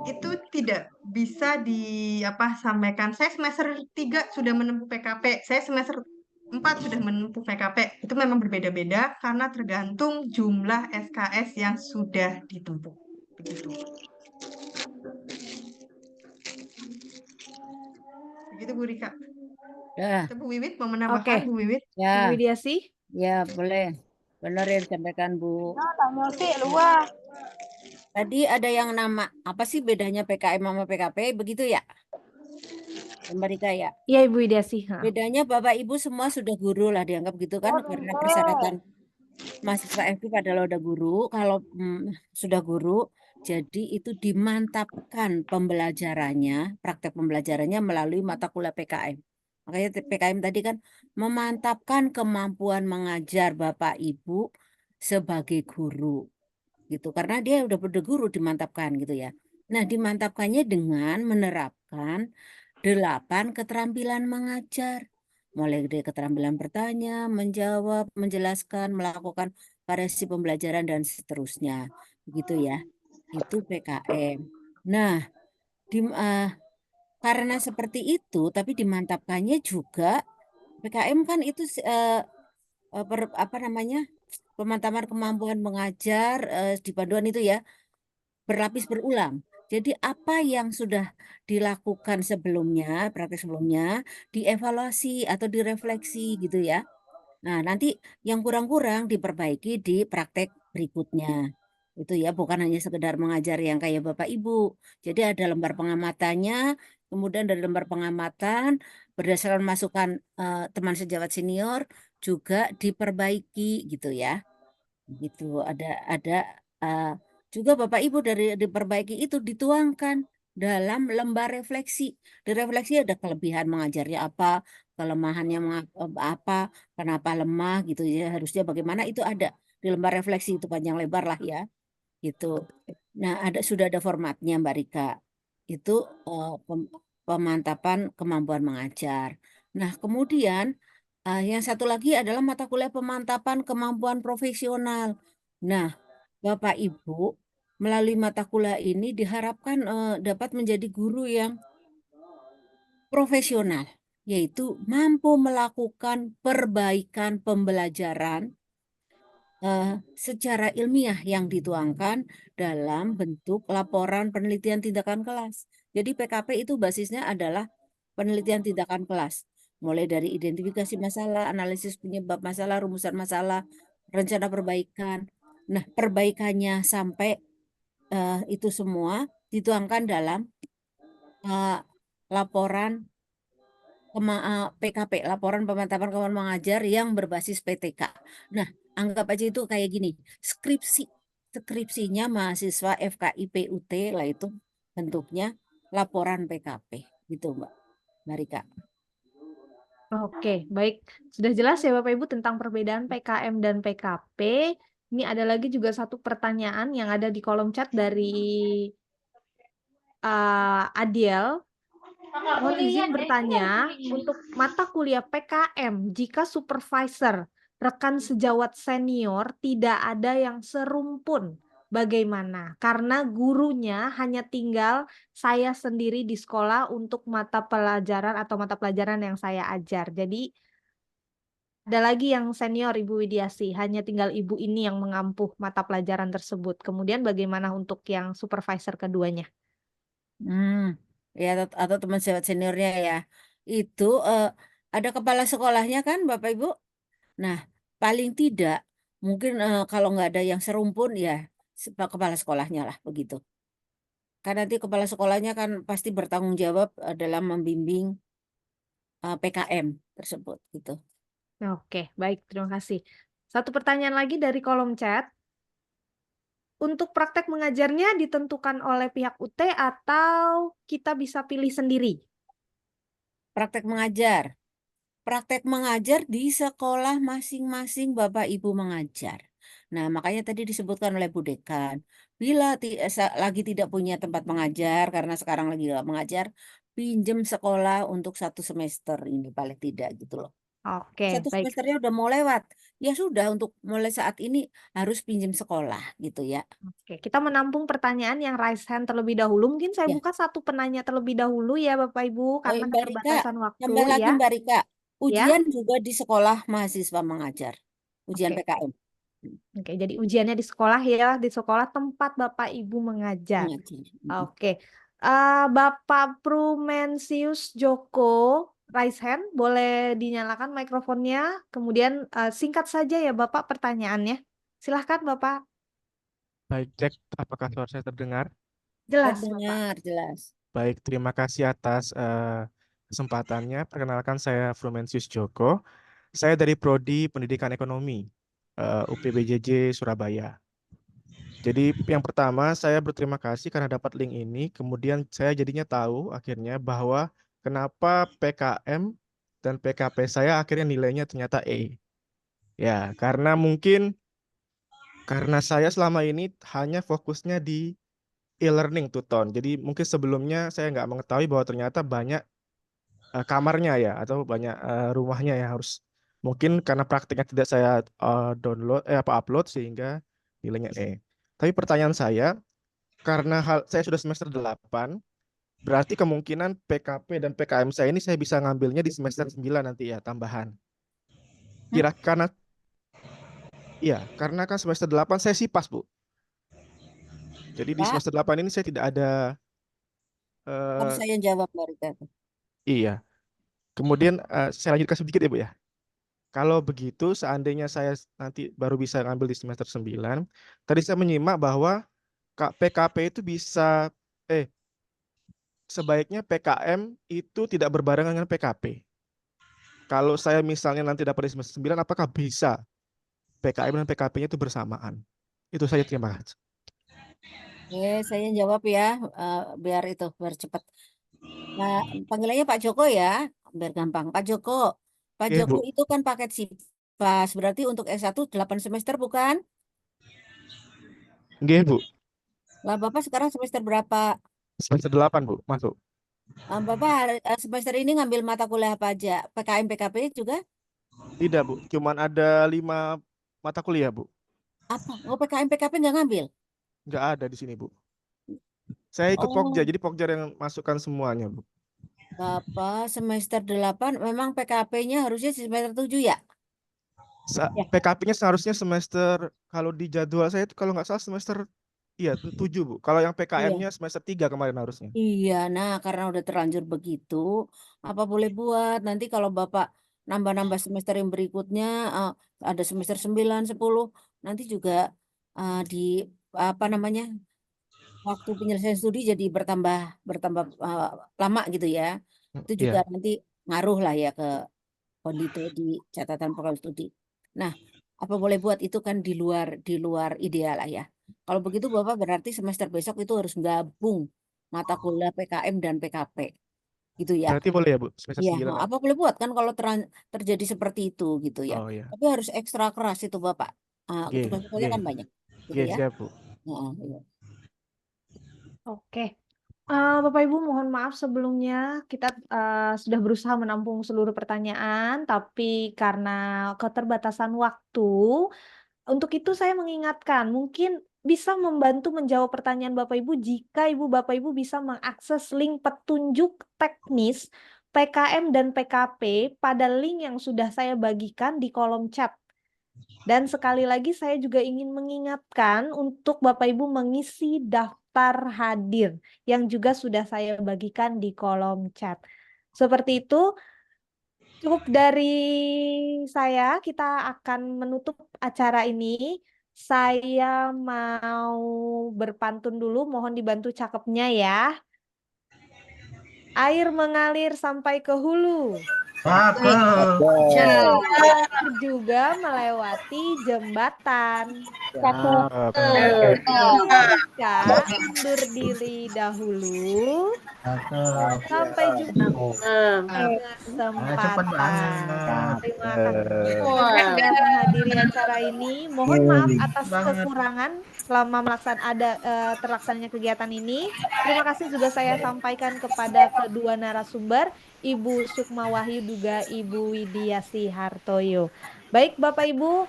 itu tidak bisa sampaikan saya semester 3 sudah menempuh PKP, saya semester 4 sudah menempuh PKP. Itu memang berbeda-beda karena tergantung jumlah SKS yang sudah ditempuh. Begitu. Begitu Bu Rika. Ya. Bu Wiwit mau menambahkan Bu Wiwit? Ya. Bu Widiasi? Ya, boleh. Benar yang disampaikan Bu. Tadi ada yang nama, apa sih bedanya PKM sama PKP, begitu ya? Mbak Rika ya. Iya Ibu Widiasi. Bedanya Bapak Ibu semua sudah guru lah dianggap gitu kan karena persyaratan mahasiswa FKIP adalah udah guru. Kalau sudah guru, jadi itu dimantapkan pembelajarannya, praktek pembelajarannya melalui mata kuliah PKM. Makanya PKM tadi kan memantapkan kemampuan mengajar Bapak Ibu sebagai guru gitu. Karena dia udah guru dimantapkan gitu ya. Nah, dimantapkannya dengan menerapkan 8 keterampilan mengajar. Mulai dari keterampilan bertanya, menjawab, menjelaskan, melakukan variasi pembelajaran dan seterusnya. Begitu ya. Itu PKM. Nah, karena seperti itu tapi dimantapkannya juga PKM kan itu apa namanya? Pemantapan kemampuan mengajar di panduan itu ya berlapis berulang. Jadi apa yang sudah dilakukan sebelumnya, praktek sebelumnya, dievaluasi atau direfleksi gitu ya. Nah, nanti yang kurang-kurang diperbaiki di praktek berikutnya. Itu ya, bukan hanya sekedar mengajar yang kayak Bapak Ibu. Jadi ada lembar pengamatannya, kemudian dari lembar pengamatan berdasarkan masukan teman sejawat senior juga diperbaiki gitu ya. Gitu ada juga Bapak Ibu dari diperbaiki itu dituangkan dalam lembar refleksi. Di refleksi ada kelebihan mengajarnya apa, kelemahannya apa, kenapa lemah gitu ya, harusnya bagaimana itu ada di lembar refleksi itu panjang lebar lah ya. Gitu. Nah, sudah ada formatnya Mbak Rika. Itu pemantapan kemampuan mengajar. Nah, kemudian yang satu lagi adalah mata kuliah pemantapan kemampuan profesional. Nah, Bapak Ibu melalui mata kuliah ini diharapkan dapat menjadi guru yang profesional, yaitu mampu melakukan perbaikan pembelajaran secara ilmiah yang dituangkan dalam bentuk laporan penelitian tindakan kelas. Jadi PKP itu basisnya adalah penelitian tindakan kelas. Mulai dari identifikasi masalah, analisis penyebab masalah, rumusan masalah, rencana perbaikan. Nah, perbaikannya sampai itu semua dituangkan dalam laporan PKP, laporan pemantapan kemampuan mengajar yang berbasis PTK. Nah, anggap aja itu kayak gini, skripsinya mahasiswa FKIP UT lah itu bentuknya laporan PKP, gitu Mbak Rika. Oke, baik. Sudah jelas ya Bapak Ibu tentang perbedaan PKM dan PKP. Ini ada lagi juga satu pertanyaan yang ada di kolom chat dari Adiel. Mohon izin bertanya, untuk mata kuliah PKM, jika supervisor, rekan sejawat senior tidak ada yang serumpun, bagaimana? Karena gurunya hanya tinggal saya sendiri di sekolah untuk mata pelajaran atau mata pelajaran yang saya ajar. Jadi ada lagi yang senior Ibu Widiasi, hanya tinggal Ibu ini yang mengampuh mata pelajaran tersebut. Kemudian bagaimana untuk yang supervisor keduanya? Ya atau teman sejawat seniornya ya. Itu ada kepala sekolahnya kan Bapak Ibu? Nah, paling tidak mungkin kalau nggak ada yang serumpun ya kepala sekolahnya lah begitu. Karena nanti kepala sekolahnya kan pasti bertanggung jawab dalam membimbing PKM tersebut gitu. Oke, baik, terima kasih. Satu pertanyaan lagi dari kolom chat. Untuk praktek mengajarnya ditentukan oleh pihak UT atau kita bisa pilih sendiri? Praktek mengajar. Praktek mengajar di sekolah masing-masing Bapak Ibu mengajar. Nah, makanya tadi disebutkan oleh Bu Dekan, bila lagi tidak punya tempat mengajar, karena sekarang lagi nggak mengajar, pinjem sekolah untuk 1 semester ini paling tidak gitu loh. Oke, 1 baik. semesternya udah mau lewat. Ya sudah, untuk mulai saat ini harus pinjem sekolah gitu ya. Oke, kita menampung pertanyaan yang raise hand terlebih dahulu. Mungkin saya buka satu penanya terlebih dahulu ya Bapak Ibu, karena Mbak Rika, keterbatasan waktu tambah lagi ya. Mbak Rika, Ya. ujian juga di sekolah mahasiswa mengajar, ujian Oke. PKM. Oke, jadi ujiannya di sekolah ya, di sekolah tempat Bapak Ibu mengajar. Oke, Bapak Prumensius Joko, raise hand, boleh dinyalakan mikrofonnya. Kemudian singkat saja ya Bapak pertanyaannya. Silahkan Bapak. Baik, cek apakah suara saya terdengar? Jelas, Terdengar, jelas. Baik, terima kasih atas kesempatannya. Perkenalkan, saya Frumensius Joko. Saya dari Prodi Pendidikan Ekonomi, UPBJJ Surabaya. Jadi yang pertama, saya berterima kasih karena dapat link ini. Kemudian saya jadinya tahu akhirnya bahwa kenapa PKM dan PKP saya akhirnya nilainya ternyata E. Ya, karena saya selama ini hanya fokusnya di e-learning tuton. Jadi mungkin sebelumnya saya nggak mengetahui bahwa ternyata banyak kamarnya ya, atau banyak rumahnya yang harus, mungkin karena praktiknya tidak saya upload sehingga nilainya E. Tapi pertanyaan saya, karena saya sudah semester 8, berarti kemungkinan PKP dan PKM saya ini saya bisa ngambilnya di semester 9 nanti ya, tambahan. Karena kan semester 8 saya SIPAS, Bu. Jadi di semester 8 ini saya tidak ada Harus saya jawab, Mbak Rita. Iya. Kemudian saya lanjutkan sedikit ya, Bu ya. Kalau begitu, seandainya saya nanti baru bisa ngambil di semester 9, tadi saya menyimak bahwa PKP itu bisa, sebaiknya PKM itu tidak berbarengan dengan PKP. Kalau saya misalnya nanti dapat di semester 9, apakah bisa PKM dan PKP-nya itu bersamaan? Itu saja, terima kasih. Oke, saya jawab ya, biar cepat. Nah, panggilannya Pak Joko ya, biar gampang. Pak Joko. Pak Iya, Joko Bu. itu kan paket SIPAS, berarti untuk S1 8 semester bukan? Nggih, Bu. Lah, Bapak sekarang semester berapa? Semester 8, Bu, masuk. Bapak semester ini ngambil mata kuliah apa aja? PKM, PKP juga? Tidak, Bu. Cuman ada 5 mata kuliah, Bu. Apa? Oh, PKM, PKP nggak ngambil? Nggak ada di sini, Bu. Saya ikut Pokja, jadi Pokja yang masukkan semuanya, Bu. Bapak semester 8 memang PKP-nya harusnya di semester 7 ya? PKP-nya seharusnya semester, kalau di jadwal saya itu kalau nggak salah semester 7, Bu. Kalau yang PKM-nya semester 3 kemarin harusnya. Iya, nah karena udah terlanjur begitu, apa boleh buat nanti kalau Bapak nambah-nambah semester yang berikutnya, ada semester 9, 10, nanti juga di waktu penyelesaian studi jadi bertambah lama gitu ya. Itu juga nanti ngaruh lah ya ke kondito di catatan program studi. Nah, apa boleh buat itu kan di luar ideal lah ya. Kalau begitu Bapak berarti semester besok itu harus gabung mata kuliah PKM dan PKP. Gitu ya. Berarti boleh ya, Bu, semester 9. Iya, apa boleh buat kan kalau terjadi seperti itu gitu ya. Oh, iya. Tapi harus ekstra keras itu Bapak. Tugas-tugasnya kan banyak. Gitu ya. Siap, Bu. Iya. Oke. Bapak Ibu mohon maaf sebelumnya kita sudah berusaha menampung seluruh pertanyaan, tapi karena keterbatasan waktu, untuk itu saya mengingatkan mungkin bisa membantu menjawab pertanyaan Bapak Ibu jika Bapak Ibu bisa mengakses link petunjuk teknis PKM dan PKP pada link yang sudah saya bagikan di kolom chat. Dan sekali lagi saya juga ingin mengingatkan untuk Bapak Ibu mengisi daftar hadir yang juga sudah saya bagikan di kolom chat. Seperti itu, cukup dari saya, kita akan menutup acara ini. Saya mau berpantun dulu, mohon dibantu cakepnya ya. Air mengalir sampai ke hulu. Juga melewati jembatan. Undur diri dahulu. Sampai jumpa kesempatan. Terima kasih sudah menghadiri acara ini. Mohon maaf atas kekurangan selama terlaksananya kegiatan ini. Terima kasih juga saya sampaikan kepada kedua narasumber, Ibu Sukma Wahyu juga Ibu Widiasi Hartoyo. Baik Bapak Ibu,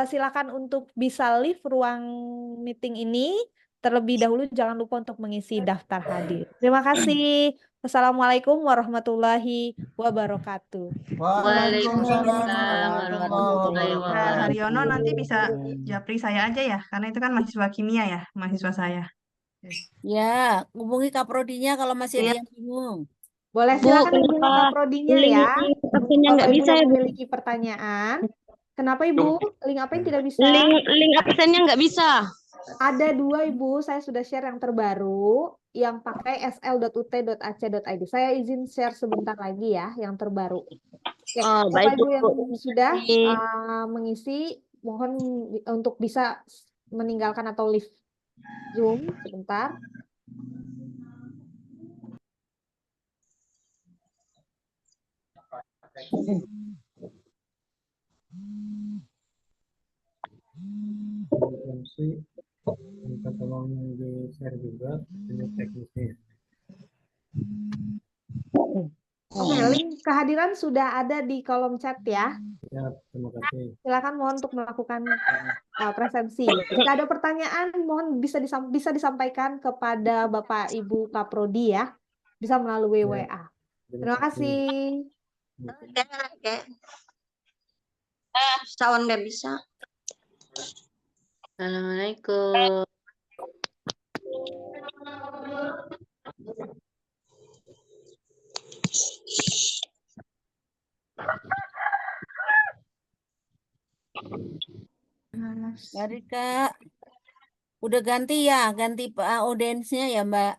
silakan untuk bisa leave ruang meeting ini. Terlebih dahulu jangan lupa untuk mengisi daftar hadir. Terima kasih. Wassalamualaikum warahmatullahi wabarakatuh. Waalaikumsalam warahmatullahi wabarakatuh. Haryono nanti bisa japri saya aja ya, karena itu kan mahasiswa kimia ya, mahasiswa saya. Ya, hubungi Kaprodinya kalau masih ada yang bingung. Boleh silakan hubungi Kaprodinya ya. Absennya nggak bisa ya, Bu. Memiliki pertanyaan. Kenapa Ibu? Link apa yang tidak bisa? Link absennya nggak bisa. Ada dua Ibu, saya sudah share yang terbaru yang pakai sl.ut.ac.id. Saya izin share sebentar lagi ya yang terbaru. Oke, Oh, Bapak baik Ibu Bu. yang sudah Ini mengisi, mohon untuk bisa meninggalkan atau leave Zoom sebentar. Minta tolong di-share juga ini teknisnya. Oke, link kehadiran sudah ada di kolom chat ya. Ya, terima kasih. Silakan mohon untuk melakukan presensi. Jika ada pertanyaan, mohon bisa disampaikan kepada Bapak Ibu Kaprodi ya. Bisa melalui WA. Terima kasih. Oke. Sound nggak bisa. Assalamualaikum. Mari Kak. Udah ganti ya, ganti audiensnya ya Mbak.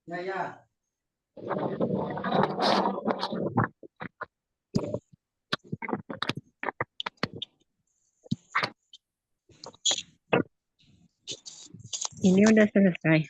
Ya. Ini udah selesai.